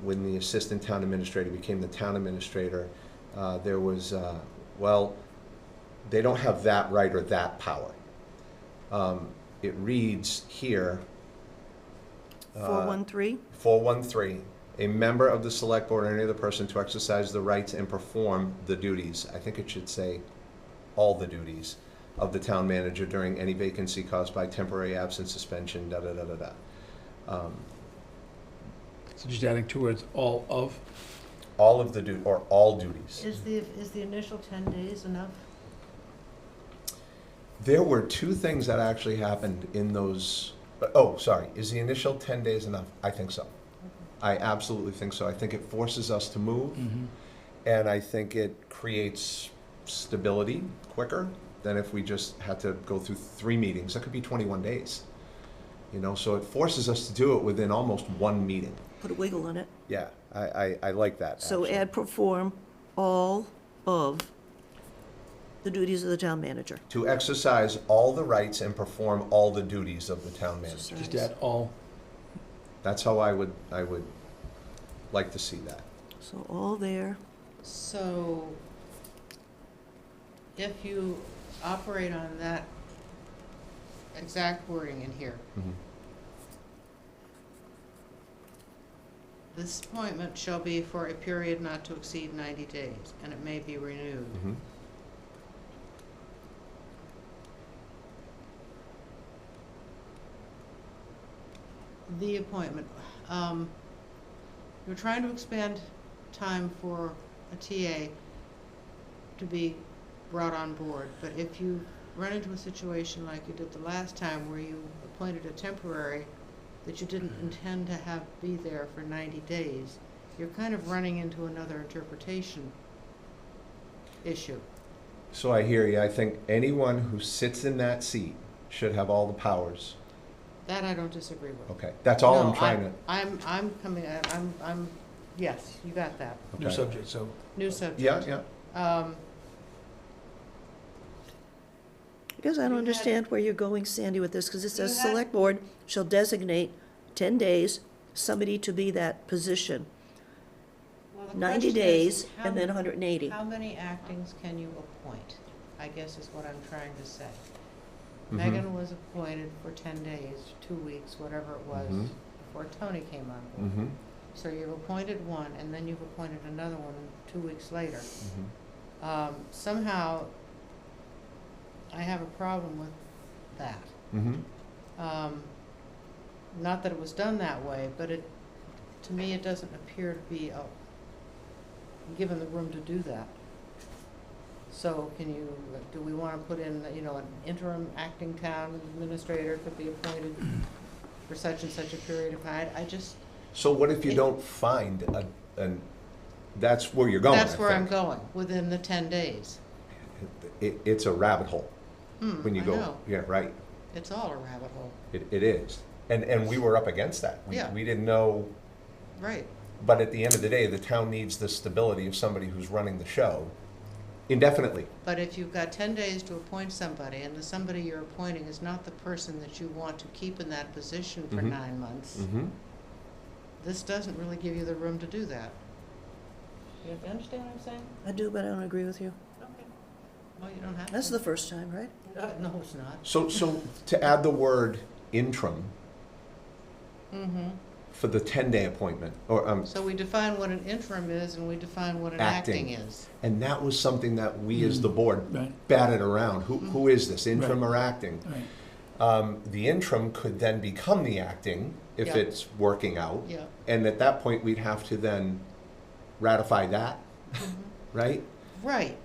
when the assistant town administrator became the town administrator. There was, well, they don't have that right or that power. It reads here, 413? 413, a member of the select board or any other person to exercise the rights and perform the duties. I think it should say all the duties of the town manager during any vacancy caused by temporary absence, suspension, da-da-da-da-da. So just adding 2 words, all of. All of the or all duties. Is the initial 10 days enough? There were 2 things that actually happened in those, oh, sorry, is the initial 10 days enough? I think so. I absolutely think so. I think it forces us to move, Mm-hmm. and I think it creates stability quicker than if we just had to go through 3 meetings. That could be 21 days. You know, so it forces us to do it within almost 1 meeting. Put a wiggle in it. Yeah, I like that. So actually. add perform all of the duties of the town manager. To exercise all the rights and perform all the duties of the town manager. Just add all. That's how I would like to see that. So all there. So if you operate on that exact wording in here, Mhm. this appointment shall be for a period not to exceed 90 days, and it may be renewed. Mhm. The appointment, you're trying to expand time for a TA to be brought on board, but if you run into a situation like you did the last time where you appointed a temporary that you didn't intend to have be there for 90 days, you're kind of running into another interpretation issue. So I hear you. I think anyone who sits in that seat should have all the powers. That I don't disagree with. Okay, that's all No, I'm trying to. I'm coming, I'm, yes, you got that. New Okay. subject, so. New subject. Yeah. I guess I You don't had- understand where you're going, Sandy, with this, because it says You had- select board shall designate 10 days, somebody to be that position. Well, the 90 question is, days, how and then many- 180. How many actings can you appoint, I guess is what I'm trying to say. Mhm. Megan was appointed for 10 days, 2 weeks, whatever it was, Mhm. before Tony came on board. Mm-hmm. So you've appointed one, and then you've appointed another one 2 weeks later. Mm-hmm. Somehow, I have a problem with that. Mm-hmm. Not that it was done that way, but to me, it doesn't appear to be given the room to do that. So do we want to put in, an interim acting town administrator could be appointed for such and such a period of time? So what if you don't find that's where you're going, That's where I I'm think. going, within the 10 days. It's a rabbit hole when you I go. know. Yeah, right. It's all a rabbit hole. It is. And we were up against that. Yeah. We didn't know, Right. But at the end of the day, the town needs the stability of somebody who's running the show indefinitely. But if you've got 10 days to appoint somebody, and the somebody you're appointing is not the person that you want to keep in that position for Mhm. 9 months, Mm-hmm. this doesn't really give you the room to do that. You understand what I'm saying? I do, but I don't agree with you. Okay. Well, you don't have to. That's the first time, right? No, it's not. So to add the word interim Mm-hmm. for the 10-day appointment, or, So we define what an interim is, and we define what an Acting. acting is. and that was something that we as the board Right, batted around. Who is this, interim or acting? right. The interim could then become the acting if Yeah. it's working out. Yeah. And at that point, we'd have to then ratify that, right? Right.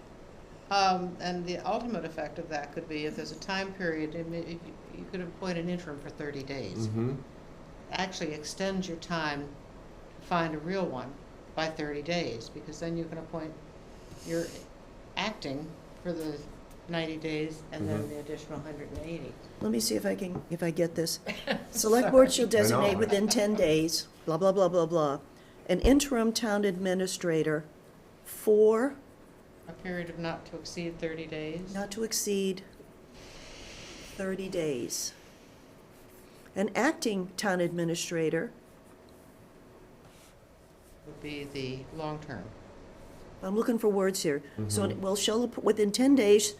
And the ultimate effect of that could be if there's a time period, you could appoint an interim for 30 days. Mm-hmm. Actually extends your time to find a real one by 30 days, because then you can appoint your acting for the 90 days and then Mhm. the additional 180. Let me see if I get this. Select board shall designate know. within 10 days, blah, blah, blah, blah, blah, an interim town administrator for A period of not to exceed 30 days. not to exceed 30 days. An acting town administrator, Would be the long term. I'm looking for words here. So, Mhm. well, shall, within 10 days,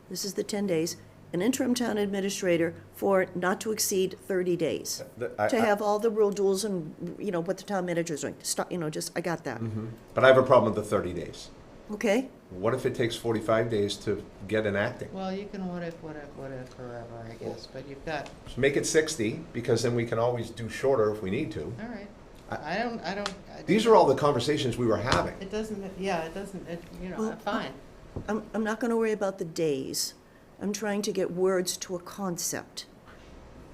this is the 10 days, an interim town administrator for not to exceed 30 days. To have all the rules and, you know, what the town manager's doing. Stop, you know, just, I got that. Mhm. But I have a problem with the 30 days. Okay? What if it takes 45 days to get an acting? Well, you can what if forever, I guess, but you've got, So make it 60, because then we can always do shorter if we need to. all right. I- I don't. These are all the conversations we were having. It doesn't, yeah, it doesn't, you know, Well, fine. I'm not gonna worry about the days. I'm trying to get words to a concept.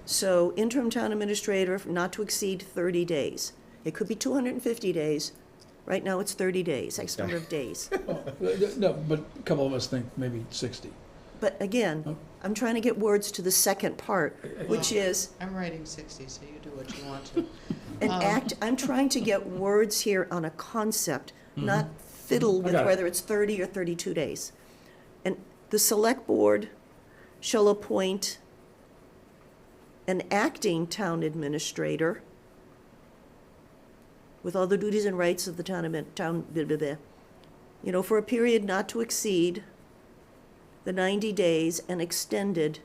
So interim town administrator, not to exceed 30 days. It could be 250 days. Right now, it's 30 days, X number of days. Well, no, but a couple of us think maybe 60. But again, I'm trying to get words to the second part, which is I'm writing 60, so you do what you want to. an Um, act, I'm trying to get words here on a concept, not fiddle I with got it. whether it's 30 or 32 days. And the select board shall appoint an acting town administrator with all the duties and rights of the town, blah, blah, blah, you know, for a period not to exceed the 90 days and extended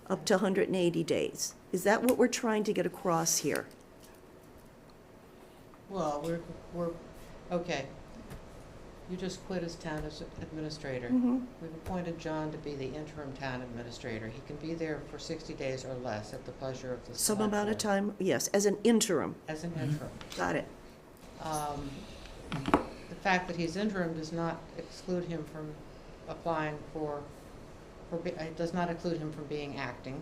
up to 180 days. Is that what we're trying to get across here? Well, we're, okay. You just quit as town administrator. Mhm. We've appointed John to be the interim town administrator. He can be there for 60 days or less at the pleasure of the Some select amount of board. time, yes, as an interim. As an interim. Got it. The fact that he's interim does not exclude him from applying it does not exclude him from being acting.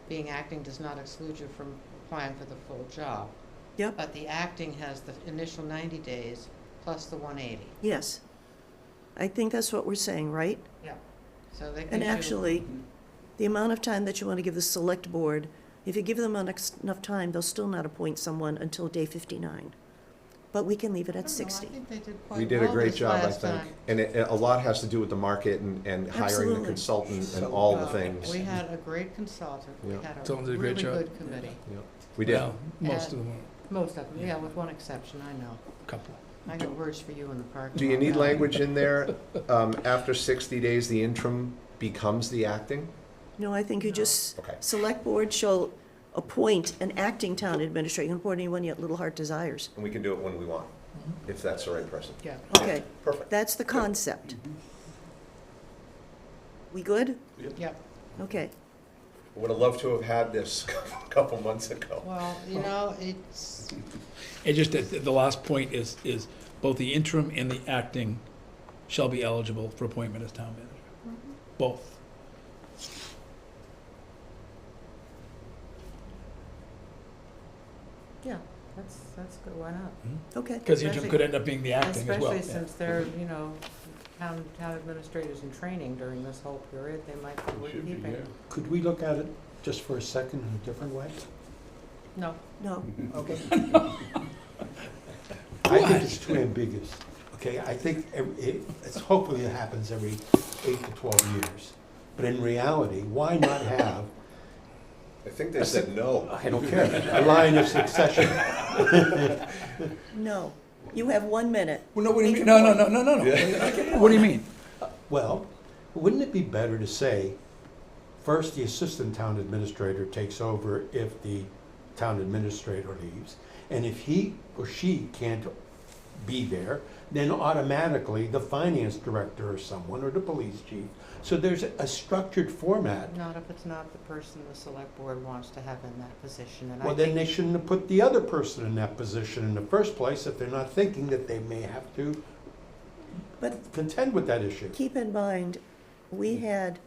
Being acting does not exclude you from applying for the full job. Yep, But the acting has the initial 90 days plus the 180. yes. I think that's what we're saying, right? Yeah. So they And can actually, the amount of time that you want to give the select board, if you give them enough time, they'll still not appoint someone until day 59. But we can leave it at 60. I think they did quite We did a well great this job, I last think. time. And a lot has to do with the market and hiring the Absolutely. consultant and all the Well, things. We had a great consultant. We Yeah. had a Someone did a really great job. good committee. Yeah. We did. Well, most of them, Most of them, yeah, with one exception, I know. a couple. I got words for you in the parking lot. Do you need now. language in there, after 60 days, the interim becomes the acting? No, I think you just, Okay. select board shall appoint an acting town administrator. You can appoint anyone your little heart desires. And we can do it when we want, if that's the right person. Yeah. Okay, Perfect. that's the concept. We good? Yep. Okay. Would have loved to have had this a couple months ago. Well, you know, it's, It just, the last point is both the interim and the acting shall be eligible for appointment as town manager. Both. yeah, that's good, why not? Okay. Because the interim could end up being the acting as well. Especially yeah. since they're, you know, town administrators in training during this whole period, they might be worth Should be, keeping. yeah. Could we look at it just for a second in a different way? No, No. Okay. I think it's too ambiguous, okay? I think hopefully it happens every 8 to 12 years. But in reality, why not have, I think they said no. I don't care, a line of succession? No. You have 1 minute. Well, no, what do you Make mean? your No, point. no. What do you mean? Well, wouldn't it be better to say, first the assistant town administrator takes over if the town administrator leaves, and if he or she can't be there, then automatically the finance director or someone, or the police chief. So there's a structured format. Not if it's not the person the select board wants to have in that position, and I Well, then think they shouldn't have put the other person in that position in the first place if they're not thinking that they may have to But contend with that issue. keep in mind, we had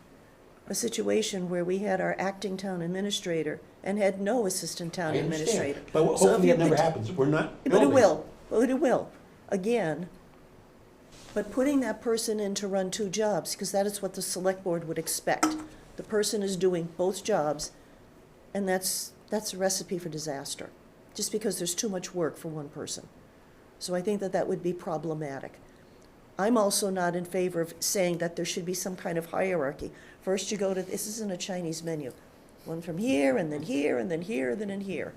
a situation where we had our acting town administrator and had no assistant town I understand, administrator. but So if hopefully you it never could- happens. We're not But it building. will, again. But putting that person in to run 2 jobs, because that is what the select board would expect. The person is doing both jobs, and that's a recipe for disaster, just because there's too much work for one person. So I think that that would be problematic. I'm also not in favor of saying that there should be some kind of hierarchy. First you go to, this isn't a Chinese menu, one from here, and then here, and then here, and then here.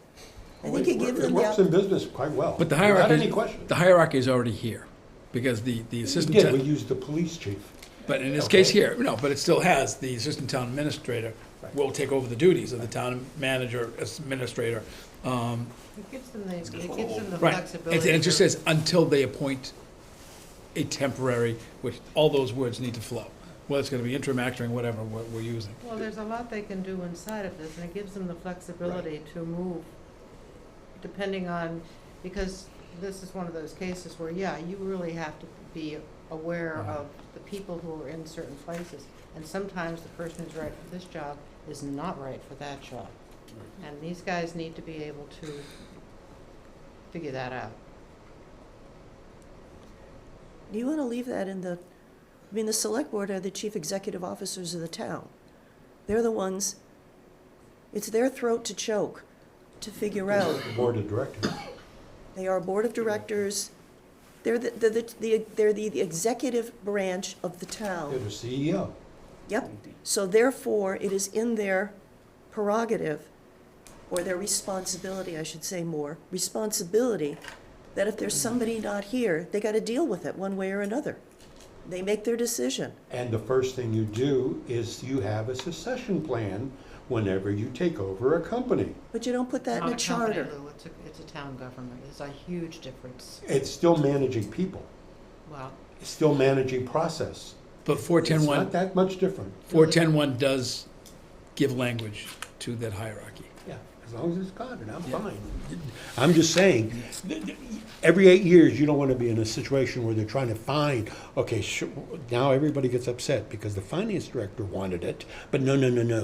I think you give It them works the, in business quite well. But the Without any hierarchy, question. the hierarchy is already here, because the We assistant, did, we town- used the police chief. but in this Okay. case here, no, but it still has, the assistant town administrator will take over the duties of the town manager, administrator. it gives them the Right, flexibility. and it just to- says, until they appoint a temporary, which, all those words need to flow. Whether it's gonna be interim, acting, whatever we're using. Well, there's a lot they can do inside of this, and it gives them the flexibility to move depending on, because this is one of those cases where, yeah, you really have to be aware of the people who are in certain places. And sometimes the person who's right for this job is not right for that job. And these guys need to be able to figure that out. do you want to leave that in the, I mean, the select board are the chief executive officers of the town. They're the ones, it's their throat to choke to figure out. Board of directors. They are a board of directors, they're the executive branch of the They're town. the CEO. Yep, so therefore, it is in their prerogative, or their responsibility, I should say more, responsibility, that if there's somebody not here, they gotta deal with it one way or another. They make their decision. And the first thing you do is you have a succession plan whenever you take over a company. But you don't put that in a Not company, charter. Lou. It's a town government. There's a huge difference. It's still managing people. Well, It's still managing process. But It's 410-1, not that much different. 410-1 does give language to that hierarchy. Yeah, as long as it's got it, I'm Yeah. fine. I'm just saying, every 8 years, you don't want to be in a situation where they're trying to find, okay, now everybody gets upset because the finance director wanted it, but no,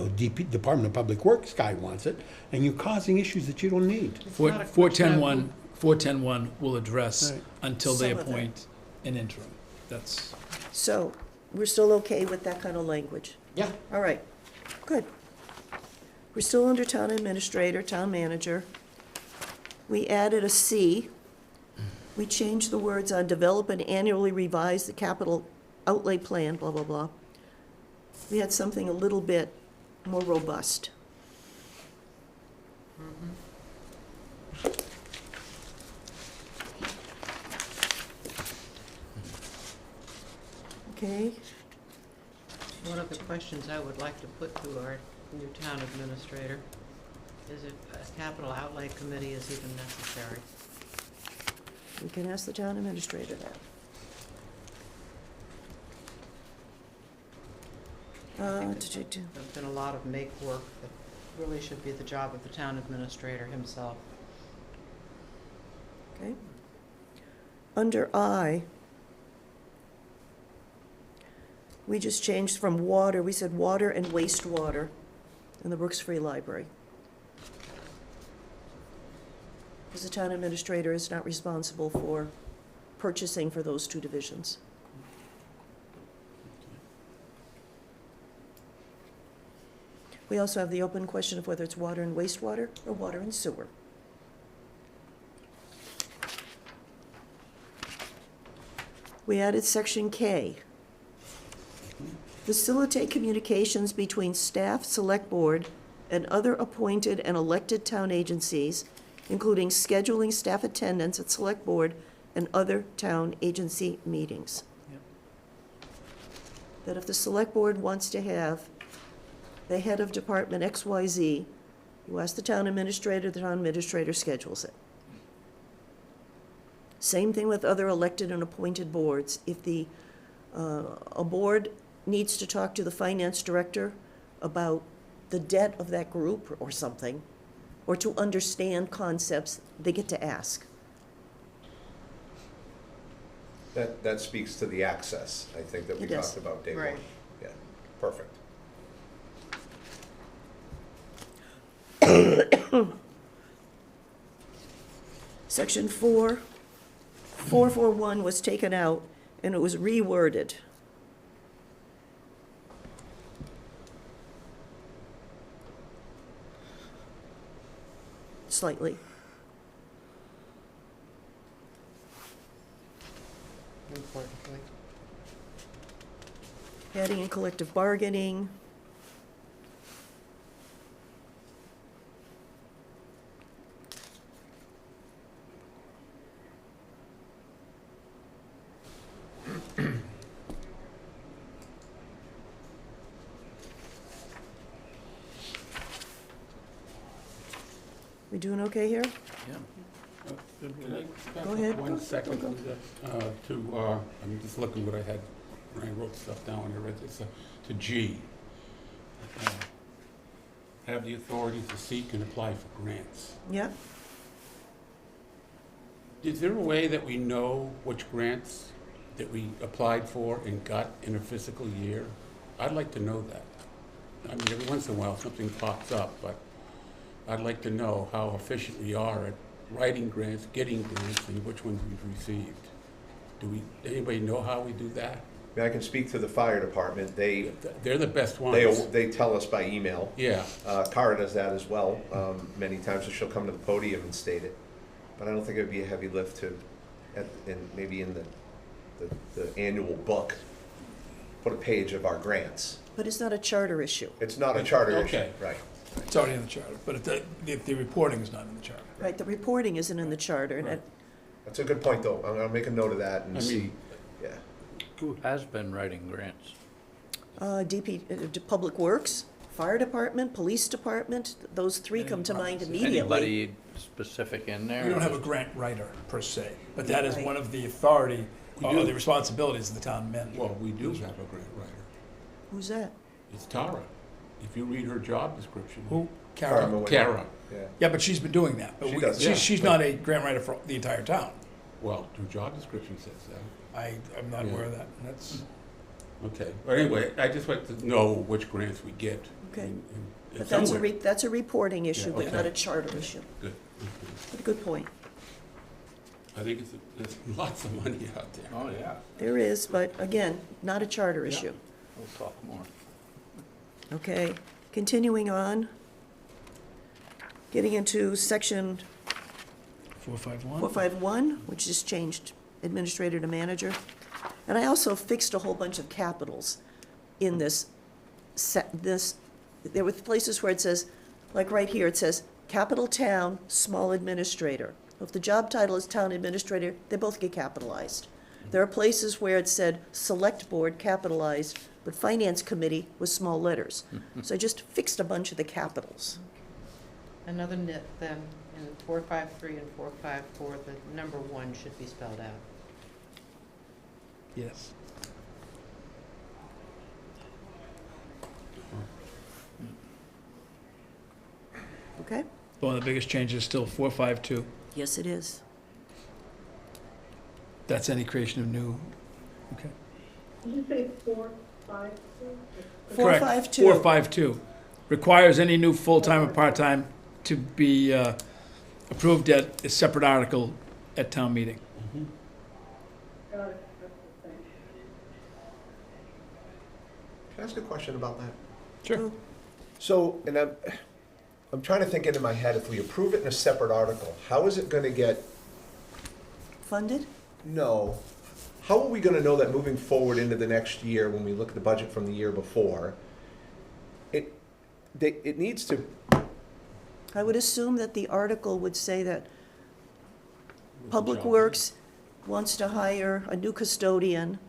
Department of Public Works guy wants it, and you're causing issues that you don't need. it's Four- not a 410-1 will address Right. until they Some of it. appoint an interim. That's, So, we're still okay with that kind of language? Yeah. All right, good. We're still under town administrator, town manager. We added a C. We changed the words on develop and annually revise the capital outlay plan, blah, blah, blah. We had something a little bit more robust. Okay, One of the questions I would like to put to our new town administrator is if a capital outlay committee is even necessary. we can ask the town administrator that. There's been a lot of make work that really should be the job of the town administrator himself. Okay. Under I, we just changed from water, we said water and wastewater in the Brooks Free Library. Because the town administrator is not responsible for purchasing for those 2 divisions. We also have the open question of whether it's water and wastewater or water and sewer. We added section K. Facilitate communications between staff, select board, and other appointed and elected town agencies, including scheduling staff attendance at select board and other town agency meetings. Yep. That if the select board wants to have the head of department XYZ, you ask the town administrator schedules it. Same thing with other elected and appointed boards. If a board needs to talk to the finance director about the debt of that group or something, or to understand concepts, they get to ask. That speaks to the access, I think, that we It does. talked about day one. Right. Yeah, perfect. Section 441 was taken out, and it was reworded. Slightly. Importantly. Adding in collective bargaining. We doing okay here? Yeah. Can I back Go up ahead. 1 second? I'm just looking what I had when I wrote stuff down. I read this to G. Have the authority to seek and apply for grants. Yeah? Is there a way that we know which grants that we applied for and got in a fiscal year? I'd like to know that. I mean, every once in a while, something pops up, but I'd like to know how efficient we are at writing grants, getting grants, and which ones we've received. Anybody know how we do that? I mean, I can speak to the fire department. They're the best ones. They tell us by email. Yeah, Cara does that as well, many times, so she'll come to the podium and state it. But I don't think it would be a heavy lift to, maybe in the annual book, put a page of our grants. But it's not a charter issue. It's not a charter issue, Okay. right? It's already in the charter, but if the reporting is not in the charter. Right, the reporting isn't in the charter, and Right. That's a good point, though. I'm gonna make a note of that and I see, mean- yeah. Who has been writing grants? Public Works, Fire Department, Police Department, those three come to mind immediately. Anybody specific in there? We don't have a grant writer per se, but that is Right. one of the authority, We or do. the responsibilities of the town manager. well, we do have a grant writer. Who's that? It's Tara. If you read her job description. Who? Cara Karen? Moy- Kara. Yeah. Yeah, but she's been doing that. But She does, yeah. she's not a grant writer for the entire town. Well, her job description says that. I'm not Yeah. aware of that. That's, Okay, but anyway, I just like to know which grants we get. Okay. and But that's somewhere. that's a reporting issue, Yeah, but okay. not a charter issue. Good. Okay. But a good point. I think there's lots of money out there. Oh, yeah. There is, but again, not a charter Yeah. issue. We'll talk more. Okay, continuing on. Getting into section 451. 451, which just changed administrator to manager. And I also fixed a whole bunch of capitals in this, there were places where it says, like right here, it says, capital town, small administrator. If the job title is town administrator, they both get capitalized. There are places where it said select board capitalized, but finance committee was small letters. So I just fixed a bunch of the capitals. Another nit then, in 453 and 454, the number 1 should be spelled out. Yes. Okay? One of the biggest changes is still 452. Yes, it is. That's any creation of new, okay. Did you say 4, 5, 4? Correct. 452. 452. Requires any new full-time or part-time to be approved at a separate article at town meeting. Mhm. Got it, that's the thing. Can I ask a question about that? Sure. So, and I'm trying to think into my head, if we approve it in a separate article, how is it gonna get, Funded? no, how are we gonna know that moving forward into the next year, when we look at the budget from the year before, it needs to, I would assume that the article would say that Public Works wants to hire a new custodian,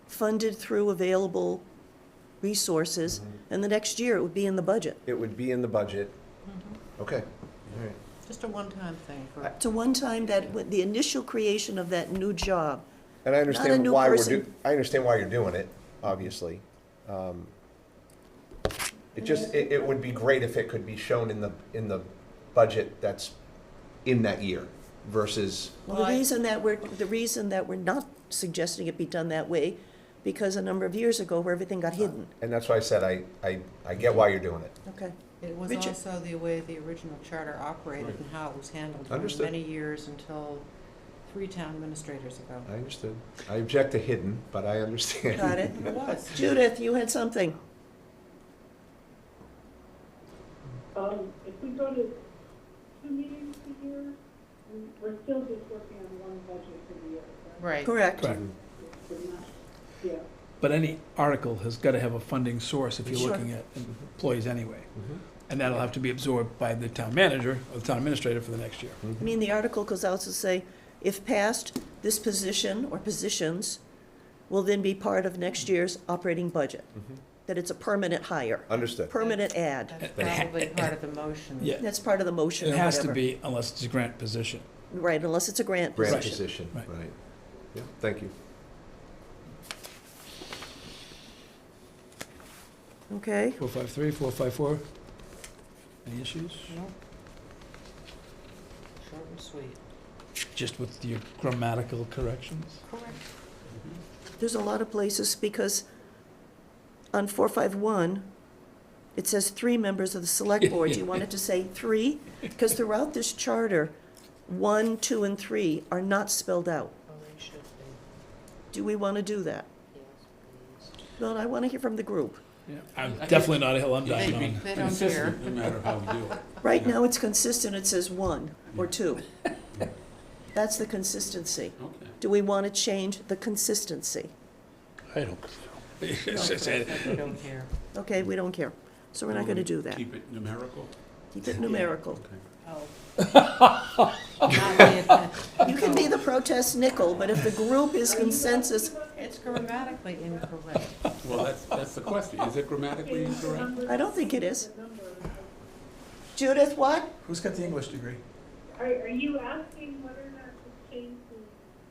funded through available resources, and the next year it would be in the budget. it would be in the budget. Okay, all right. Just a one-time thing for, It's a one-time that, the initial creation of that new job. And I a understand new why person. I understand why you're doing it, obviously. It would be great if it could be shown in the budget that's in that year versus, Well, the reason that we're not suggesting it be done that way, because a number of years ago, where everything got hidden. and that's why I said I get why you're doing it. Okay. it was Richard? also the way the original charter operated and how it was handled for Understood. many years until 3 town administrators ago. I understood. I object to hidden, but I understand. Got it. It was. Judith, you had something. If we go to 2 meetings a year, we're still just working on one budget for the year, right? Right. Correct. Correct. We're not- Yeah. But any article has got to have a funding source if you're Sure. looking at employees anyway. Mhm. And that'll have to be absorbed by the town manager or the town administrator for the next year. I mean, the article goes out to say, if passed, this position or positions will then be part of next year's operating budget. Mhm. That it's a permanent hire, Understood. permanent ad. That's But it ha- probably part of the motion. Yeah. That's part of the motion It or has to whatever. be unless it's a grant position. Right, unless it's a grant Grant position. position, Right. right. Yeah, thank you. Okay, 453, 454. Any issues? Nope. Short and sweet. Just with your grammatical corrections? Correct. there's a lot of places, because on 451, it says 3 members of the select board. Do you want it to say 3? Because throughout this charter, 1, 2, and 3 are not spelled out. Oh, they should be. Do we want to do that? Yes, please. Well, I want to hear from the group. Yeah, I'm I definitely not a hill I'm It dying should be on. They don't consistent, no matter how we do it. Right now, it's consistent, it says 1 or 2. That's the consistency. Okay. Do we want to change the consistency? I don't. It's just- We don't care. Okay, we don't care. So we're not going to do that. Keep it numerical? Keep it numerical. Okay. Oh. Not the- You can be the protest nickel, but if the group is consensus, It's grammatically incorrect. Well, that's the question. Is it grammatically incorrect? I don't think it is. Judith, what? Who's got the English degree? Are you asking whether or not to change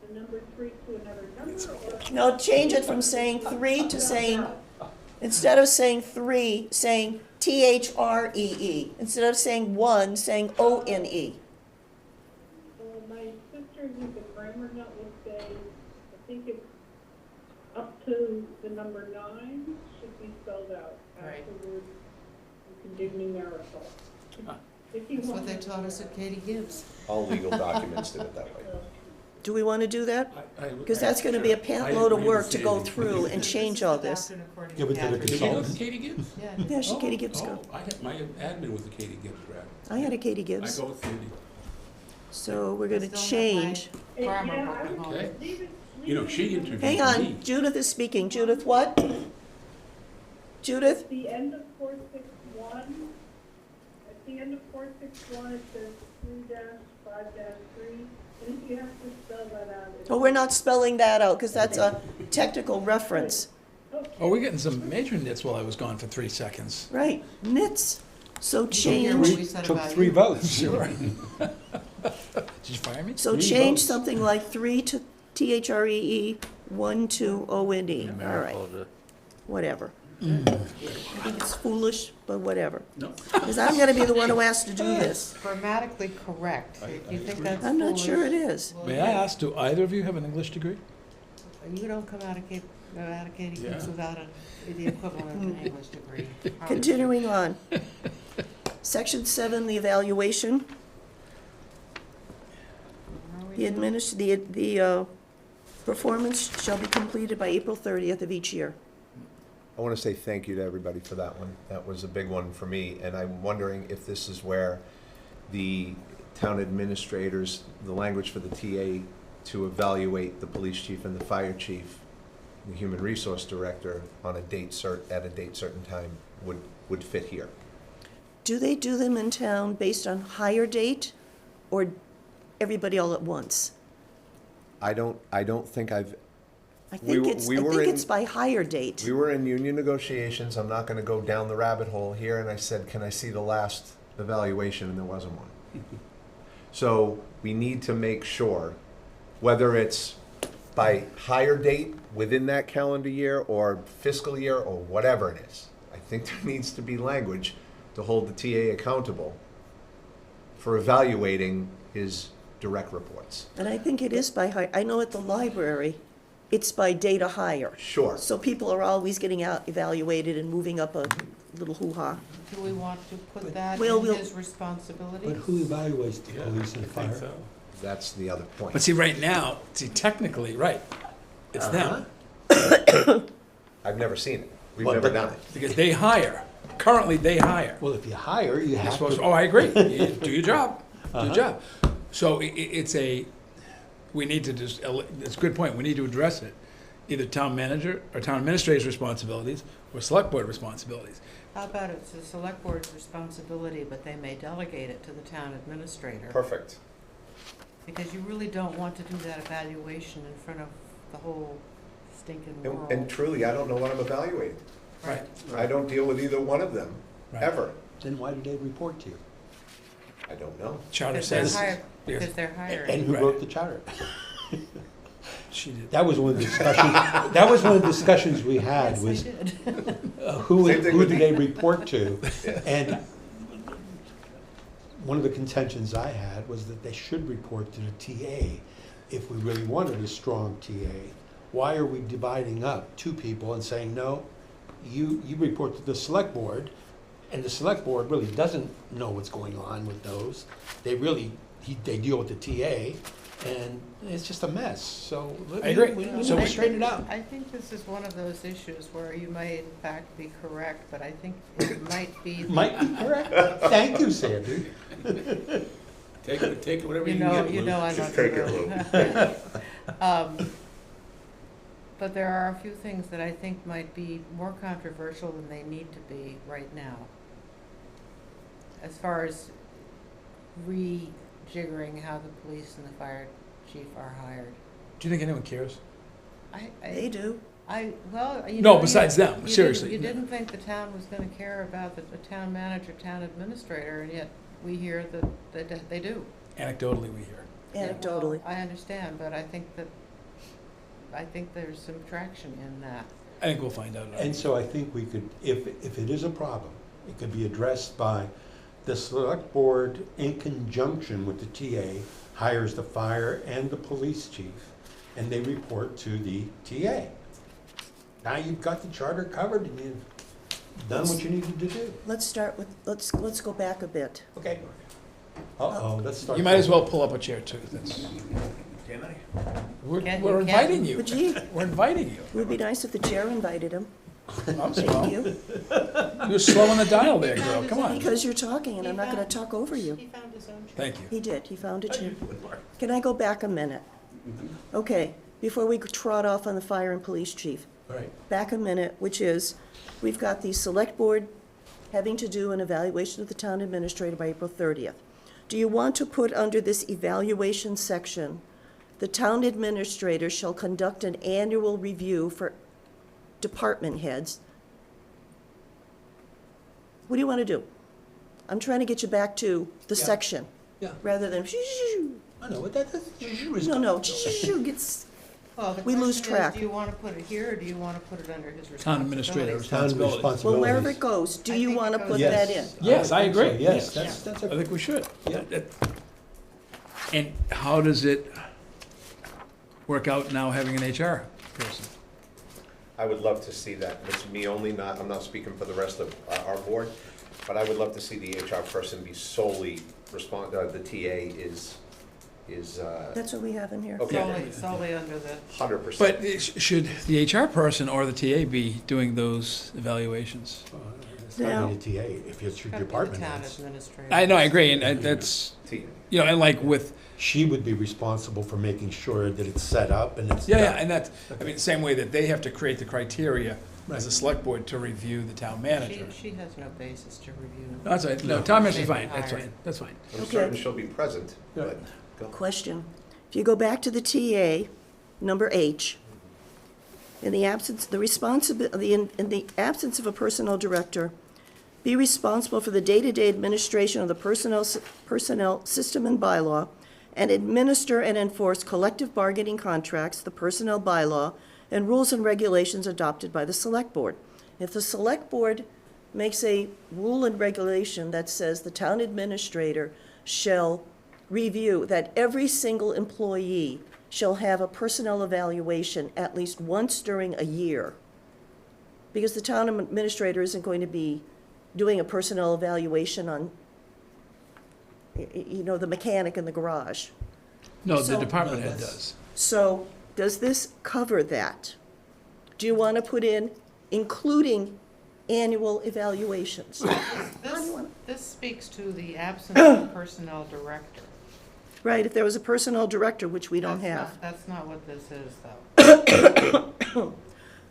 the number 3 to another number? Or No, change it from saying 3 to saying, instead of saying 3, saying THREE. Instead of saying 1, saying ONE. My sister, who's a grammar nut, would say, I think it's up to the number 9 should be spelled out. Right. Afterwards, you can do numerical. If you That's what want they to. taught us at Katie Gibbs. All legal documents do it that way. Do we want to do that? Because that's going to be a pant I load of agree work with to go Sandy. through and change all this. Adapted according Yeah, to but then Catherine's it Did you go consults. to Katie Gibbs? Yeah. Yeah, she, Katie Gibbs go. I had, my admin was a Katie Gibbs grad. I had a Katie I Gibbs. go with Sandy. So we're going to Still have my change. grammar Yeah, book I at would home. Okay. leave it- You know, leave she it interviewed Hang me. on, Judith is speaking. Judith, what? Judith? At the end of 461, at the end of 461, it says 3-5-3, and if you have to spell that out. it's- Oh, we're not spelling that out because that's a technical reference. Okay. Oh, we're getting some major nits while I was gone for 3 seconds. Right, nits. So You don't hear what change, we said Took about 3 you. votes. Sure. Did you fire me? so Me change votes. something like 3 to THREE, 1 to ONE. All right, Numerical to- whatever. I think it's foolish, but whatever. No. Because I'm going to be the one who has to do this. Grammatically correct. If you think that's I'm not sure it foolish, is. well, May I ask, do either of you have an English degree? You don't come out of Cape, Katie Gibbs Yeah. without the equivalent of an English degree. Continuing on. Section 7, the evaluation. The performance shall be completed by April 30th of each year. I want to say thank you to everybody for that one. That was a big one for me, and I'm wondering if this is where the town administrators, the language for the TA to evaluate the police chief and the fire chief, the human resource director at a date certain time would fit here. Do they do them in town based on hire date or everybody all at once? I don't think I've, I We think were- it's, we I were think in- it's by hire date. we were in union negotiations, I'm not gonna go down the rabbit hole here, and I said, can I see the last evaluation, and there wasn't one. So we need to make sure, whether it's by hire date within that calendar year or fiscal year or whatever it is, I think there needs to be language to hold the TA accountable for evaluating his direct reports. And I think it is by hire. I know at the library, it's by date of hire. Sure. So people are always getting out evaluated and moving up a little hoo-ha. Do we want to put that Well, in we'll- his responsibility? But who evaluates the Yeah, police and I think fire? so. That's the other point. But see, right now, technically, right, it's them, I've never seen it. We've Well, never but- done it. because they hire. Currently, they hire. Well, if you hire, you You're have supposed to. oh, I agree. You do your job. Do Uh-huh. your job. So it's we need to just, it's a good point. We need to address it. Either town manager or town administrator's responsibilities or select board responsibilities. How about it's the select board's responsibility, but they may delegate it to the town administrator? Perfect. Because you really don't want to do that evaluation in front of the whole stinking world. And truly, I don't know what I'm evaluating. Right. I don't deal with either one of them, Right. ever. Then why did they report to you? I don't know. Charter Because they're says, hired, yes. because they're hiring. And who Right. wrote the charter? She did. That was one of the discussions, that was one of the discussions we had, Yes, was I did. who Same thing who with did me. they report to? Yeah. And one of the contentions I had was that they should report to the TA if we really wanted a strong TA. Why are we dividing up two people and saying, no, you report to the select board, and the select board really doesn't know what's going on with those. They really, they deal with the TA, and it's just a mess, so. I agree. We So need we- to straighten it out. I think this is one of those issues where you may in fact be correct, but I think it might be. Might be correct. Thank you, Sandy. Take it whatever you You can know, get. you Lou. know I Just love you, take it, Lou. But there are a few things that I think might be more controversial than they need to be right now. As far as rejiggering how the police and the fire chief are hired. Do you think anyone cares? They do. Well, you No, know, besides them, you seriously. You didn't think the town was gonna care about the town manager, town administrator, and yet we hear that they do. Anecdotally, we hear. Anecdotally. Well, I understand, but I think there's some traction in that. I think we'll find out. And so I think we could, if it is a problem, it could be addressed by the select board in conjunction with the TA, hires the fire and the police chief, and they report to the TA. Now you've got the charter covered and you've done what you needed to do. Let's start with, let's go back a bit. Okay. Uh-oh, let's start. You might as well pull up a chair too. That's, Can I? we're Can't- we're you can't- inviting you. But gee, We're inviting you. it would be nice if the chair invited him. I'm slow. Thank you. You're slowing the dial there, girl. Come on. Because you're talking and I'm not gonna talk over you. He found his own chair. Thank you. He did, he found a chair. Can I go back a minute? Okay, before we trot off on the fire and police chief, All right. back a minute, which is, we've got the select board having to do an evaluation of the town administrator by April 30th. Do you want to put under this evaluation section, the town administrator shall conduct an annual review for department heads? What do you want to do? I'm trying to get you back to the Yeah. section, Yeah, rather than, I know, what that's. no, gets, Well, the We lose question is, track. do you want to put it here, or do you want to put it under his Town administrator responsibilities? Town responsibility. responsibilities. well, wherever it goes, do I you think want to it put goes- that in? Yes, I think so. agree. Yes, Yes. that's I a, think we should. Yeah. And how does it work out now having an HR person? I would love to see that. It's me only, I'm not speaking for the rest of our board, but I would love to see the HR person be solely the TA is That's what we have in here. Okay. Solely under the, 100%. But should the HR person or the TA be doing those evaluations? It's gotta be the TA, if it's your Gotta be the department town heads. administrator. I know, I agree, and that's, TA. you know, and like with, She would be responsible for making sure that it's set up and it's yeah, done. yeah, and that's, I mean, same way that they have to create the criteria as a Right. select board to review the town manager. She has no basis to review. No, that's right, no, No. town manager's Maybe fine, that's hired. fine, that's fine. I'm Okay. certain she'll be present, Yeah. but go. Question. If you go back to the TA, number H, in the absence, the responsibility, in the absence of a personnel director, be responsible for the day-to-day administration of the personnel system and bylaw, and administer and enforce collective bargaining contracts, the personnel bylaw, and rules and regulations adopted by the select board. If the select board makes a rule and regulation that says the town administrator shall review that every single employee shall have a personnel evaluation at least once during a year, because the town administrator isn't going to be doing a personnel evaluation on, you know, the mechanic in the garage. No, the So- department No, head that's- does. So, does this cover that? Do you want to put in including annual evaluations? This speaks to the absence of a personnel director. Right, if there was a personnel director, which we don't That's have. not- That's not what this is, though.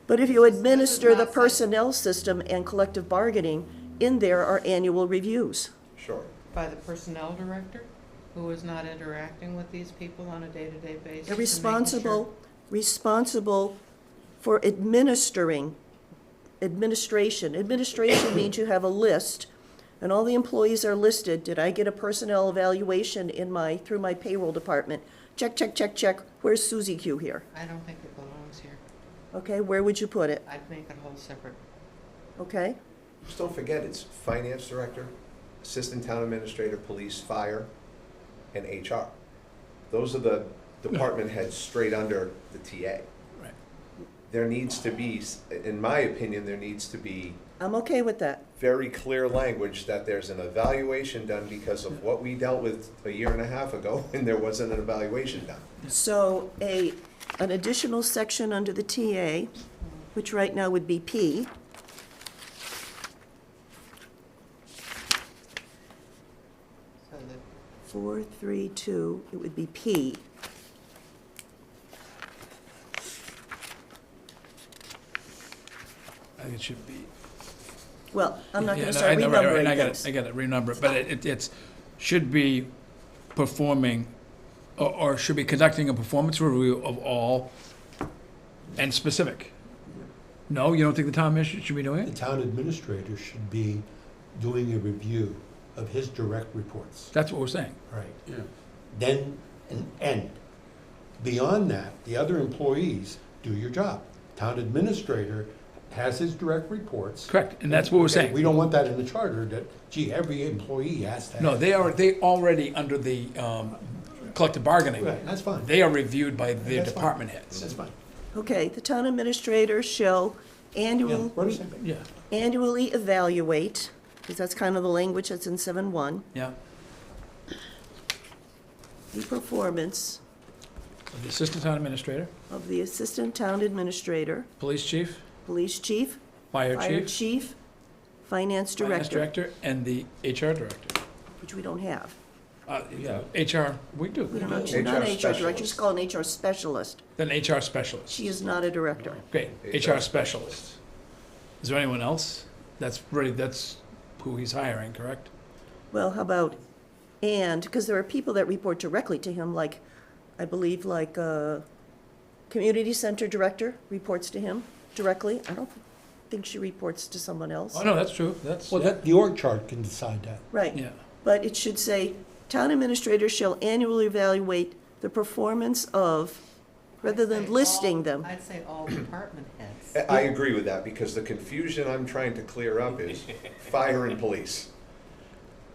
But if you This is administer the not personnel system and collective bargaining, in there are annual reviews. Sure. By the personnel director, who is not interacting with these people on a day-to-day basis. They're and making responsible for administration. Administration means you have a list, and all the employees are listed. Did I get a personnel evaluation through my payroll department? Check, check, check, check. Where's Susie Q here? I don't think it belongs here. Okay, where would you put it? I'd make it whole separate. Okay? Just don't forget, it's finance director, assistant town administrator, police, fire, and HR. Those are the department heads straight under the TA. Right. There needs to be, in my opinion, there needs to be I'm okay with that. very clear language that there's an evaluation done because of what we dealt with a year and a half ago, and there wasn't an evaluation done. So an additional section under the TA, which right now would be P. So that 432, it would be P. I think it should be. Well, I'm not Yeah, going to no, start I know, right, right, and I renumbering got things. it, I got it, renumber it, but it's, should be performing, or should be conducting a performance review of all, and specific. No, you don't think the town administrator should be doing The it? town administrator should be doing a review of his direct reports. That's what we're saying. Right. Yeah. Then, and beyond that, the other employees do your job. Town administrator has his direct reports. Correct, and that's what we're Okay, saying. We don't want that in the charter, that, gee, every employee has to have. No, they already, under the collective bargaining, Right, that's fine. they are reviewed by their That's fine. department heads. That's fine. Okay, the town administrator shall Yeah, we're on the annually same page. Yeah, evaluate, because that's kind of the language that's in 7.1, yeah. the performance The assistant town administrator, of the assistant town administrator, police chief, police chief, fire fire chief, chief, finance finance director, director, and the HR director. which we don't have. Yeah, HR, we do. We don't have, HR she's not an HR director, specialist. she's called an HR specialist. Then HR specialist. She is not a director. Great, HR specialist. Is there anyone else? That's who he's hiring, correct? Well, how about, because there are people that report directly to him, like, I believe, like, community center director reports to him directly. I don't think she reports to someone else. Oh, no, that's true, that's, Well, the org chart can decide that. Right. yeah. But it should say, town administrator shall annually evaluate the performance of, rather I'd than say listing all- them. I'd say all department heads. I agree with that, because the confusion I'm trying to clear up is fire and police.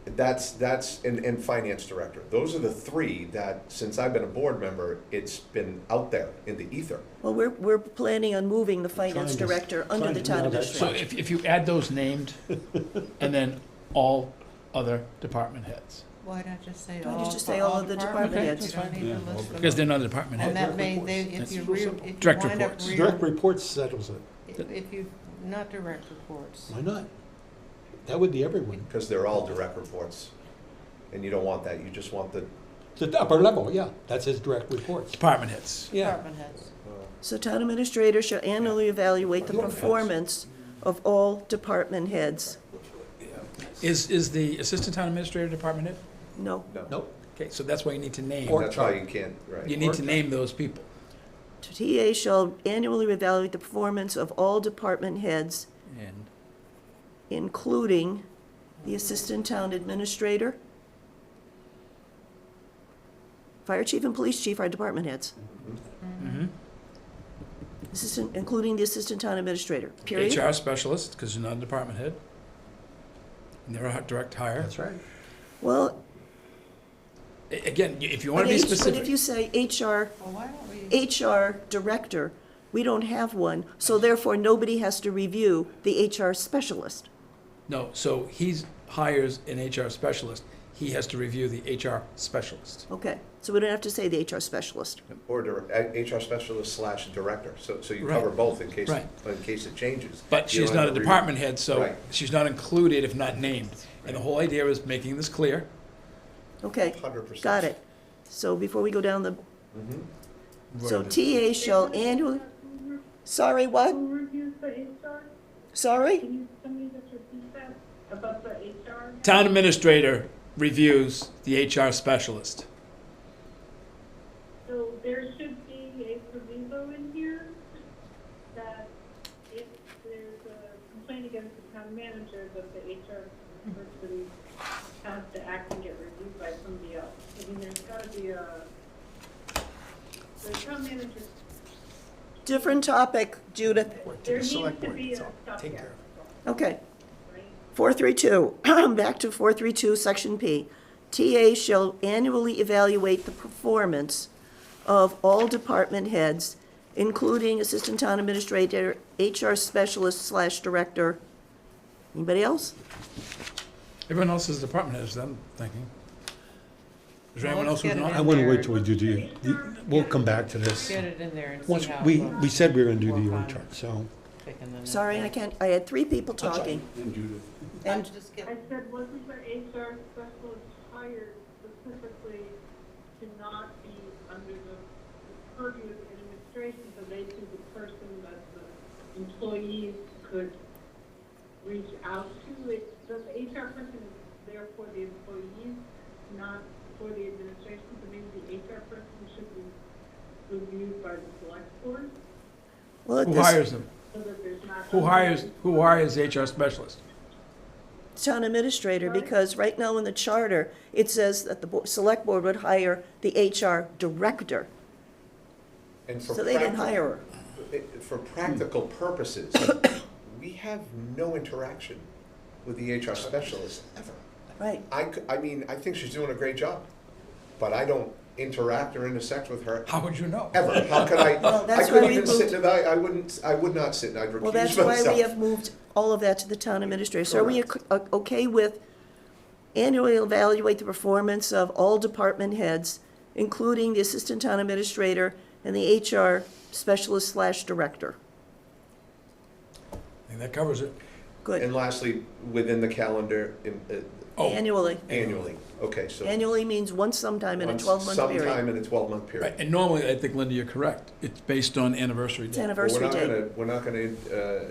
And finance director. Those are the three that, since I've been a board member, it's been out there in the ether. Well, we're planning on moving the finance Trying to- director under trying the to town nail that So administrator. if you add those named, and then all other department heads, Why not just say Why don't you all, just for say all of the department department heads? heads? You don't need to list them. because they're not a department And head. that may, That's if real you simple. wind Direct up reports. Direct reports settles it. if you, not direct reports. Why not? That would be everyone. Because they're all direct reports. And you don't want that, you just want the, The upper level, yeah, that's his direct reports. Department heads. Yeah. Department heads. So town administrator shall annually evaluate the performance of all department heads. Is the assistant town administrator department head? No, Nope. Okay, so that's why you need to name, Or- that's why you can't, right. you need to name those people. TA shall annually evaluate the performance of all department heads, And including the assistant town administrator, fire chief and police chief are department heads. Assistant, including the assistant town administrator, period. HR specialist, because you're not a department head. And they're a direct hire. That's right. Well, Again, if you want to be but if specific, you say HR, Well, why don't we? HR director, we don't have one, so therefore nobody has to review the HR specialist. no, so he hires an HR specialist. He has to review the HR specialist. Okay, so we don't have to say the HR specialist. Or HR specialist / director, so you Right. cover both in case, Right. it changes. But You she's don't not a have to department head, so Right. she's not included if not named. And the whole idea is making this clear. Okay, 100%. got it. So before we go down the, Mhm. so TA shall annually, sorry, what? Who reviews the HR? Sorry? Can you tell me just repeat that about the HR? Town administrator reviews the HR specialist. So there should be a proviso in here that if there's a complaint against the town manager, that the HR person has to act and get reviewed by somebody else. I mean, there's gotta be the town manager, Different topic, Judith. there needs to be a stopgap, Okay. right? 432, back to 432, Section P. TA shall annually evaluate the performance of all department heads, including assistant town administrator, HR specialist / director. Anybody else? Everyone else is department heads, I'm thinking. Is there anyone else who's Let's get it not? I want to wait till we do we'll come back to this. Get it in there and Once, see how. we, it looks. we said we were going to do the Work org on chart, so. picking the Sorry, I can't, I had 3 people talking. And Judith. And Just get, I said, wasn't the HR specialist hired specifically to not be under the purview of the administration, so they be the person that the employees could reach out to? The HR person is there for the employees, not for the administration, so maybe the HR person should be reviewed by the select board, well, at Who this hires them? so that there's not. Who hires the HR specialist? town administrator, because right now in the charter, it says that the select board would hire the HR director. And for So they didn't practical- hire her. For practical purposes, we have no interaction with the HR specialist ever. Right. I mean, I think she's doing a great job, but I don't interact or intersect with her How would you know? ever. How could I? Well, that's I couldn't why we even sit moved- and evaluate. I would not sit and I'd recuse Well, that's myself. why we have moved all of that to the town administrator. So are we okay with annually evaluate the performance of all department heads, including the assistant town administrator and the HR specialist / director? I think that covers it. Good. And lastly, within the calendar, Oh, Annually. annually. Okay, so Annually means once sometime in a once 12-month period. sometime in a 12-month right, period. and normally, I think, Linda, you're correct. It's based on anniversary It's date. anniversary date. We're not gonna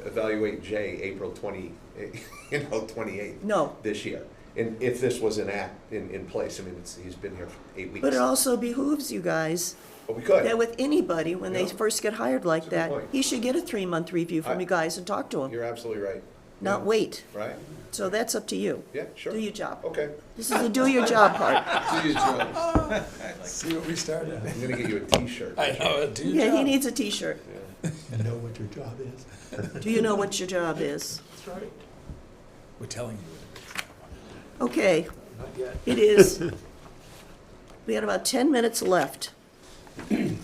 evaluate Jay April 28th No. this year. And if this was an act in place, I mean, he's been here for 8 weeks. But it also behooves you guys But we could. that with anybody, when they Yeah. first get hired like That's a good that, point. he should get a 3-month review from I- you guys and talk to him, You're absolutely right. not Yeah. wait. Right? So that's up to you. Yeah, sure. Do your job. Okay. This is the do your job part. Do your job. See what we started? I'm gonna get you a T-shirt. I know, do your Yeah, he job. needs a T-shirt. You know what your job is. Do you know what your job is? That's right. We're telling you. Okay, Not yet. it is. We had about 10 minutes left. time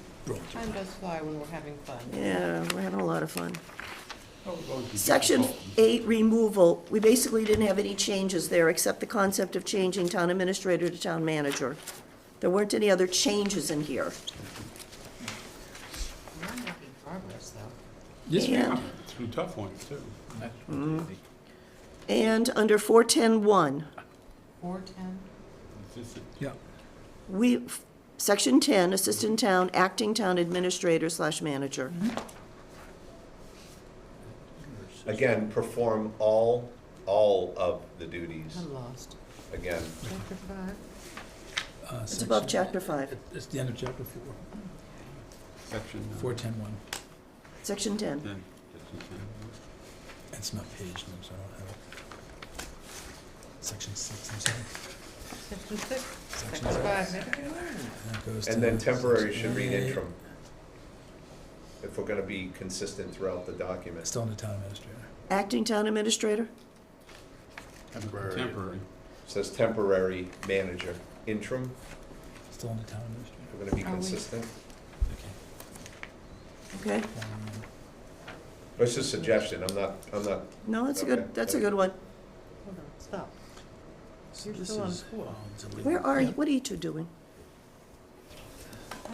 does fly when we're having fun. Yeah, we're having a lot of fun. Section 8, removal. We basically didn't have any changes there, except the concept of changing town administrator to town manager. There weren't any other changes in here. We're making progress, though. Yes, ma'am. And Some tough ones, too. And under 410-1, 410? Yeah. Section 10, Assistant Town, Acting Town Administrator / Manager. Again, perform all of the duties, I'm lost. again. Chapter 5? It's above Chapter 5, It's the end of chapter 4, Section. 410-1. Section 10. Section 10. It's not page numbers, I don't have it. Section 6, I'm sorry. Section 6? Section Section 5. And that goes to And then temporary should section read 8. interim. If we're gonna be consistent throughout the document. Still under town administrator. Acting Town Administrator? Temporary. Says temporary manager, interim, Still under town administrator. we're gonna be Are we- consistent. Okay. Okay. It's a suggestion, I'm not, No, that's a Okay. good, that's a good one. Hold on, stop. So You're this still on is, 4. it's a legal- Where are you, Yep. what are you two doing?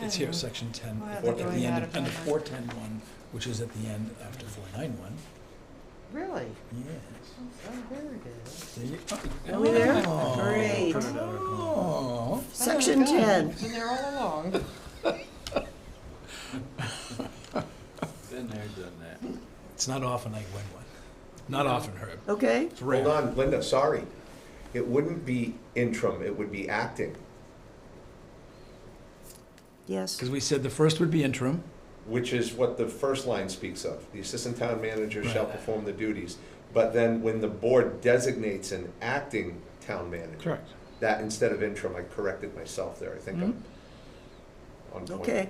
It's here, section 10, Why are at they the doing end, that of- if under I'm not- 410-1, which is at the end after 491. Really? Yes. Oh, there it is. There you- Are we there? Oh. Great. Oh. Section Oh, God, 10. It's been there all along. Been there, done that. It's not often I win one. Not often, Herb. Okay, It's rare. hold on, Linda, sorry. It wouldn't be interim, it would be acting, yes. Because we said the first would be interim. which is what the first line speaks of. The assistant town manager shall Right. perform the duties. But then when the board designates an acting town manager, Correct. that instead of interim, I corrected myself there, I think I'm on point. Okay,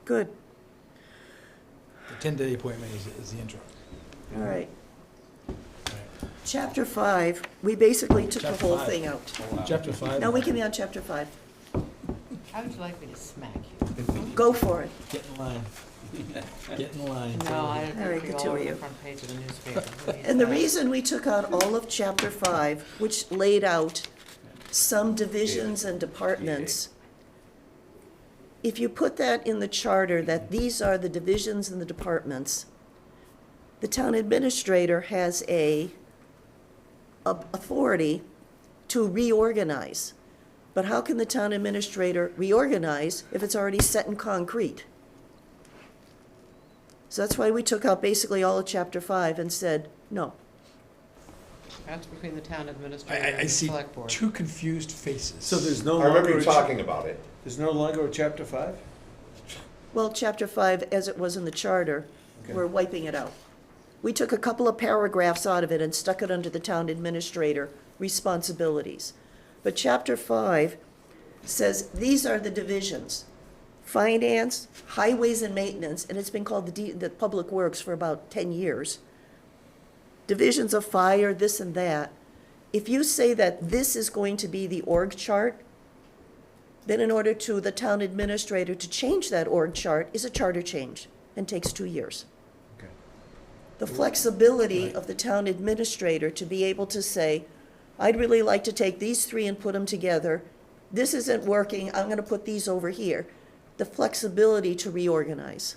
good, The 10-day appointment is the interim. all right. Right. Chapter 5, we basically took the Chapter whole 5. thing out. Chapter 5. Now, we can be on Chapter 5. How would you like me to smack you? Go for it. Get in line. Get in line. No, I don't All right, think the all two of over you. the front page of the newspaper. Who needs And the that? reason we took out all of Chapter 5, which laid out some divisions and departments, if you put that in the charter, that these are the divisions and the departments, the town administrator has a authority to reorganize. But how can the town administrator reorganize if it's already set in concrete? So that's why we took out basically all of Chapter 5 and said, no. That's between the town administrator I and the see select board. two confused faces. So there's no I remember longer, you talking about it. there's no longer a chapter 5? Well, Chapter 5, as it was in the charter, we're wiping it out. We took a couple of paragraphs out of it and stuck it under the town administrator responsibilities. But Chapter 5 says, these are the divisions: finance, highways and maintenance, and it's been called the Public Works for about 10 years. Divisions of fire, this and that. If you say that this is going to be the org chart, then in order to the town administrator to change that org chart is a charter change and takes 2 years. Okay. The flexibility of the town administrator to be able to say, I'd really like to take these three and put them together. This isn't working, I'm gonna put these over here. The flexibility to reorganize.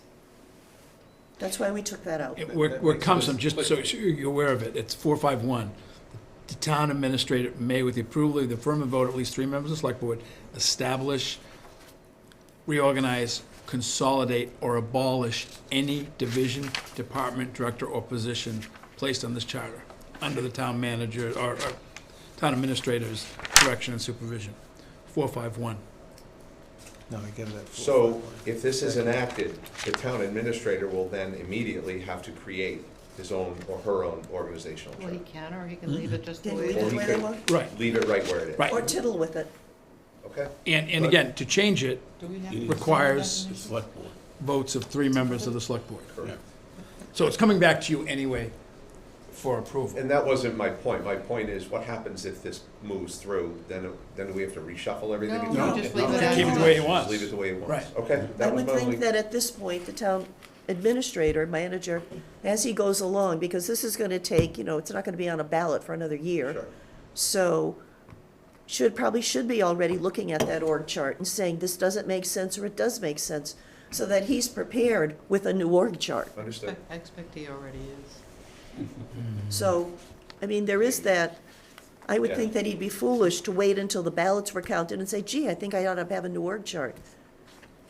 That's why we took that out. Where it comes from, just so you're aware of it, it's 451. The town administrator may, with the approval of the affirmative vote, at least 3 members of the select board, establish, reorganize, consolidate, or abolish any division, department, director, or position placed on this charter under the town manager or town administrator's direction and supervision. 451. No, I get that. So if this is enacted, the town administrator will then immediately have to create his own or her own organizational Well, he chart. can, or he can leave it just the Can way we it do Or it he the way they could- want? Right, Leave it right where it is. right. Or tittle with it. Okay? And again, to change it Do we have? requires The select board. votes of 3 members of the select board. Correct. So it's coming back to you anyway for approval. And that wasn't my point. My point is, what happens if this moves through? Then do we have to reshuffle everything No, again? just leave it as Keep it is. the way he Just wants. leave it the way it wants. Right. Okay, I that was would my think only. that at this point, the town administrator, manager, as he goes along, because this is gonna take, it's not gonna be on a ballot for another year. Sure. So, probably should be already looking at that org chart and saying, this doesn't make sense, or it does make sense, so that he's prepared with a new org chart. Understood. I expect he already is. So, I mean, there is that, I would Yeah. think that he'd be foolish to wait until the ballots were counted and say, gee, I think I ought to have a new org chart.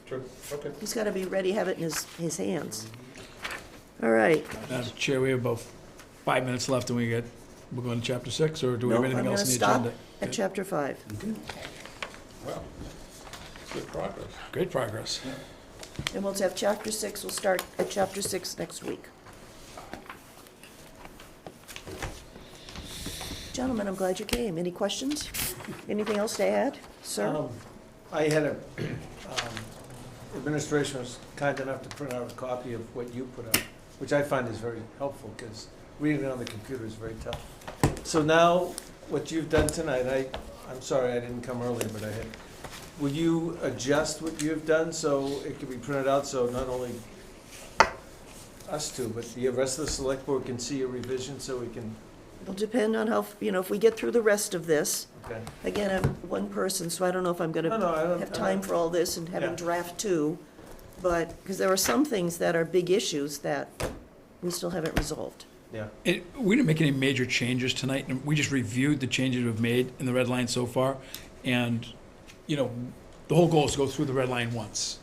True, okay. He's gotta be ready, have it in his hands. All right. Madam Chair, we have about 5 minutes left, and we're going to chapter 6, or do we have Nope, anything I'm else gonna in the stop agenda? at chapter 5. Well, good progress. Great progress. And we'll have chapter 6, we'll start at chapter 6 next week. Gentlemen, I'm glad you came. Any questions? Anything else to add, sir? I had administration was kind enough to print out a copy of what you put out, which I find is very helpful, because reading it on the computer is very tough. So now, what you've done tonight, I'm sorry I didn't come earlier, but I had, will you adjust what you've done so it can be printed out, so not only us two, but the rest of the select board can see your revision, so we can, It'll depend on how, if we get through the rest of this. okay? Again, I'm one person, so I don't know if I'm No, gonna no, I don't. have time for all this and having Yeah. draft 2. But, because there are some things that are big issues that we still haven't resolved. Yeah, We didn't make any major changes tonight, and we just reviewed the changes we've made in the red line so far. And, the whole goal is to go through the red line once.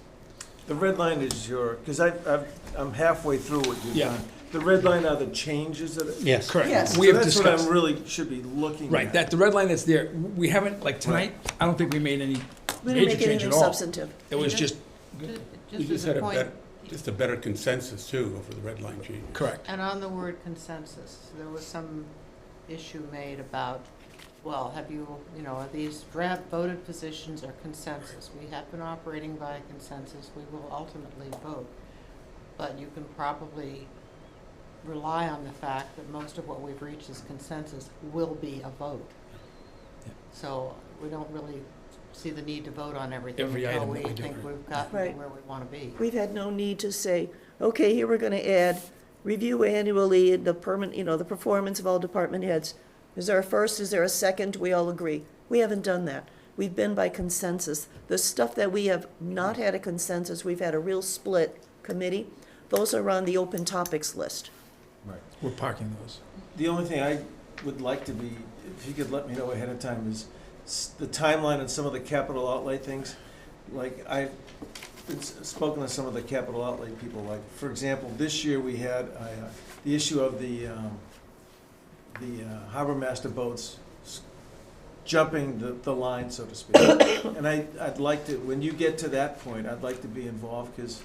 the red line is your, because I'm halfway through what you've Yeah. done. The red line are the changes that, Yes. Correct. Yes. We so have that's what discussed. I really should be looking at. Right, the red line that's there, we haven't, like tonight, I don't think we made any We didn't major make change anything at all. substantive. It was just, We Just just as had a a point, better, just a better consensus too over the red line change. correct. and on the word consensus, there was some issue made about, well, are these draft voted positions or consensus? We have been operating by consensus, we will ultimately vote. But you can probably rely on the fact that most of what we've reached as consensus will be a vote. Yeah. So we don't really see the need to vote on everything Every until item we that we do. think we've gotten to Right. where we want to be. We've had no need to say, okay, here we're gonna add, review annually the the performance of all department heads. Is there a first, is there a second? We all agree. We haven't done that. We've been by consensus. The stuff that we have not had a consensus, we've had a real split committee. Those are on the open topics list. Right. We're parking those. The only thing I would like to be, if you could let me know ahead of time, is the timeline on some of the capital outlay things. Like, I've spoken to some of the capital outlay people, like, for example, this year we had the issue of the harbor master boats jumping the line, so to speak. And I'd like to, when you get to that point, I'd like to be involved, because,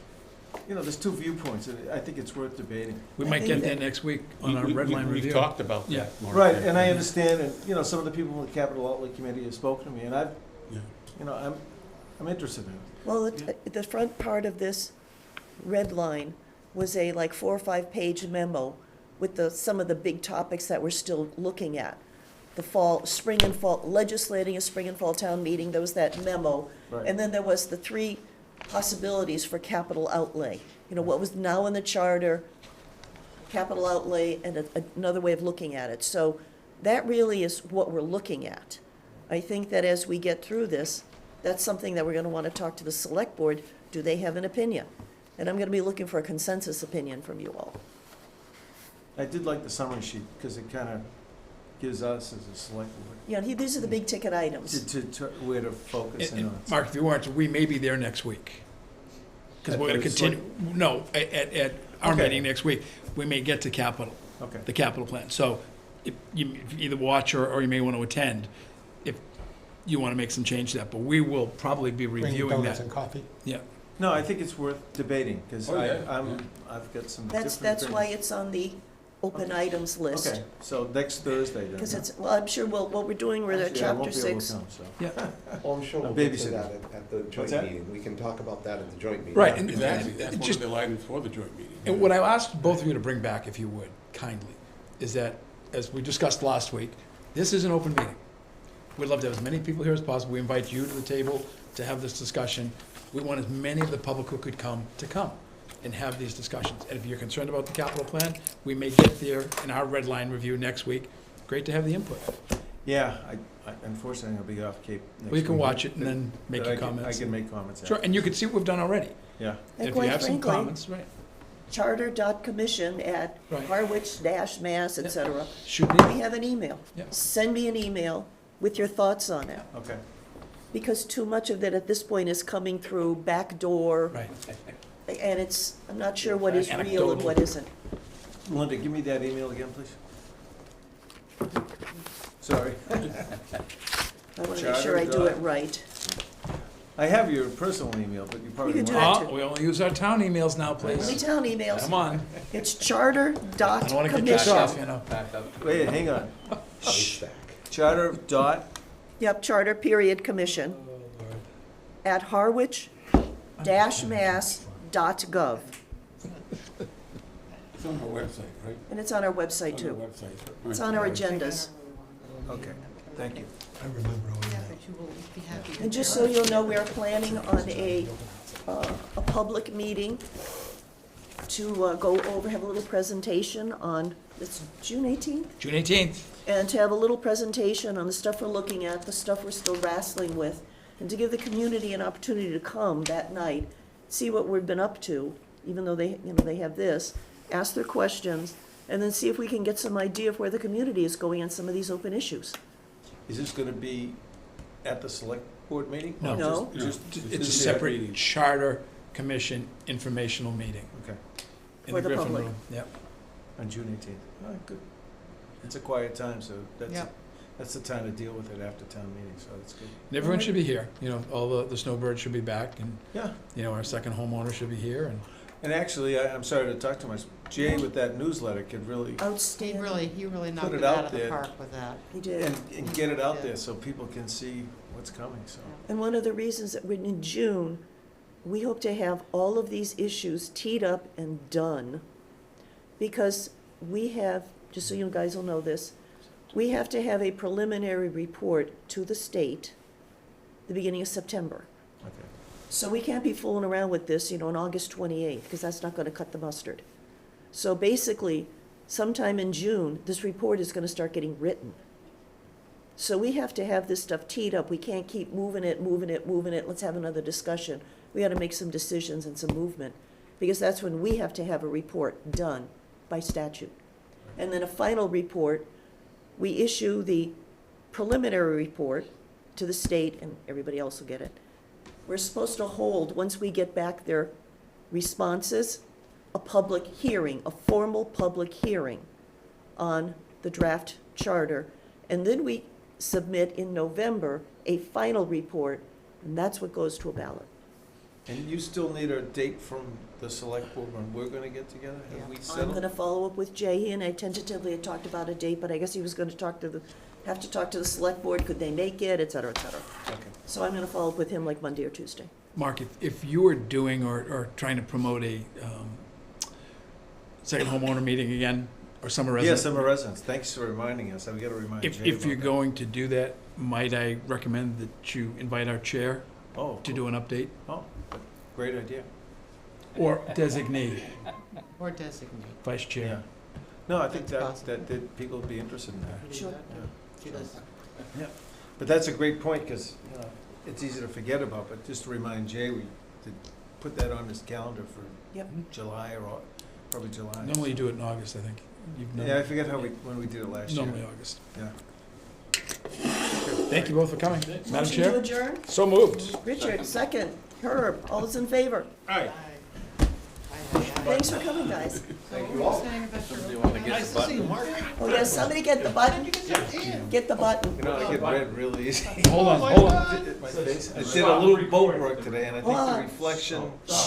there's two viewpoints, and I think it's worth debating. We I might think get there that- next week on our red line review. We've talked about Yeah. that, Mark. Right, and I understand, and, some of the people in the capital outlay committee have spoken to me, and Yeah. I'm interested in it. Well, the front part of this red line was a 4 or 5 page memo with some of the big topics that we're still looking at. The spring and fall, legislating a spring and fall town meeting, there was that memo. Right. And then there was the 3 possibilities for capital outlay. What was now in the charter, capital outlay, and another way of looking at it. So that really is what we're looking at. I think that as we get through this, that's something that we're gonna wanna talk to the select board. Do they have an opinion? And I'm gonna be looking for a consensus opinion from you all. I did like the summary sheet, because it kind of gives us, as a select board, These are the big ticket items. where to focus in on. Mark, if you want, we may be there next week. Because At we're going the to continue, no, at our Okay. meeting next week, we may get to capital, Okay, the capital plan. So if you either watch or you may want to attend if you want to make some change to that. But we will probably be Bring reviewing donuts that. and coffee. Yeah, no, I think it's worth debating, because Oh, yeah, I've got some different That's why opinions. it's on the open items list. Okay, so next Thursday then. Because I'm sure what we're doing, we're at Actually, I won't chapter be able to 6. come, so. yeah, Well, I'm sure A we'll get to babysitter. that at the joint that? meeting. We can talk about that at the joint meeting. right. And Exactly, that's one just- of the items for the joint meeting. And what I asked both of you to bring back, if you would, kindly, is that, as we discussed last week, this is an open meeting. We'd love to have as many people here as possible. We invite you to the table to have this discussion. We want as many of the public who could come to come and have these discussions. And if you're concerned about the capital plan, we may get there in our red line review next week. Great to have the input. Yeah, I unfortunately, I'll be off Cape next week. Well, you can watch it and then make But your I can- comments. I can make comments. Sure, after. and you can see what we've done already. Yeah, And And if you quite have some frankly, comments, right. charter.commission Right. Harwich-Mass, et cetera. Shoot We me. have an email. Yep. Send me an email with your thoughts on it. Okay. Because too much of it at this point is coming through back door, Right. and it's, I'm not sure what is real and what isn't. Linda, give me that email again, please. Sorry. I want to make sure I do it right. I have your personal email, but you probably You can do won't. that. Oh, we only use our town emails now, Only please. town emails. Come on. It's I don't wanna get kicked off, charter.commission. you know. Wait, hang on. Haystack. Charter dot, Yep, charter.commission at harwich-mass.gov. It's on our website, right? And it's on our website It's on our too. website. It's on our agendas. okay, thank you. I remember all Yeah, that. but you will be happy to. And just so you'll know, we're planning on a public meeting to go over, have a little presentation on, it's June 18th? June 18th. And to have a little presentation on the stuff we're looking at, the stuff we're still wrestling with, and to give the community an opportunity to come that night, see what we've been up to, even though they have this, ask their questions, and then see if we can get some idea of where the community is going on some of these open issues. Is this gonna be at the select board meeting? No. No. Just- It's a separate charter commission informational meeting Okay, in For the the Griffin public. Room. Yep. on June 18th. All right, good. It's a quiet time, so Yep. that's the time to deal with it after town meeting, so that's good. And everyone should be here. You know, all the snowbirds should be back, and, Yeah, you know, our second homeowner should be here, and and actually, I'm sorry to talk too much. Jay with that newsletter could really, He Outstanding. really knocked Put it it out out of the there. park with that. He did. and get it out there so people can see what's coming, so. And one of the reasons that we're in June, we hope to have all of these issues teed up and done. Because we have, just so you guys will know this, we have to have a preliminary report to the state the beginning of September. Okay. So we can't be fooling around with this, on August 28th, because that's not going to cut the mustard. So basically, sometime in June, this report is going to start getting written. So we have to have this stuff teed up. We can't keep moving it. Let's have another discussion. We got to make some decisions and some movement, because that's when we have to have a report done by statute. And then a final report, we issue the preliminary report to the state, and everybody else will get it. We're supposed to hold, once we get back their responses, a public hearing, a formal public hearing on the draft charter. And then we submit in November a final report, and that's what goes to a ballot. And you still need a date from the select board when we're gonna get together? Have we I'm settled? gonna follow up with Jay. He and I tentatively had talked about a date, but I guess he was gonna have to talk to the select board, could they make it, et cetera, et cetera. Okay. So I'm gonna follow up with him like Monday or Tuesday. Mark, if you were doing or trying to promote a second homeowner meeting again, or summer Yeah, resident. summer residents, thanks for reminding us, we gotta remind Jay about If you're that. going to do that, might I recommend that you invite our chair Oh, to do an update? oh, great idea. Or designee, Or designate. vice chair. Yeah. No, I think That's that, possible. that people would be interested in that. Sure. She does. Yeah, but that's a great point, because, it's easy to forget about, but just to remind Jay, to put that on his calendar for Yep. July or probably July. Normally you do it in August, I think. You've done Yeah, I it forget when we did it last year. Normally August. Yeah. Thank you both for coming. Madam Motion to Chair? adjourn? So moved. Richard, second. Herb, all those in favor? Aye. Thanks for coming, guys. Thank you all. Saying about your. Nice to see you, Mark. Oh, yes, somebody get the button. Get the button. You know, I get red real easy. Hold on. My face, I did a little boat work today, and I think the What? reflection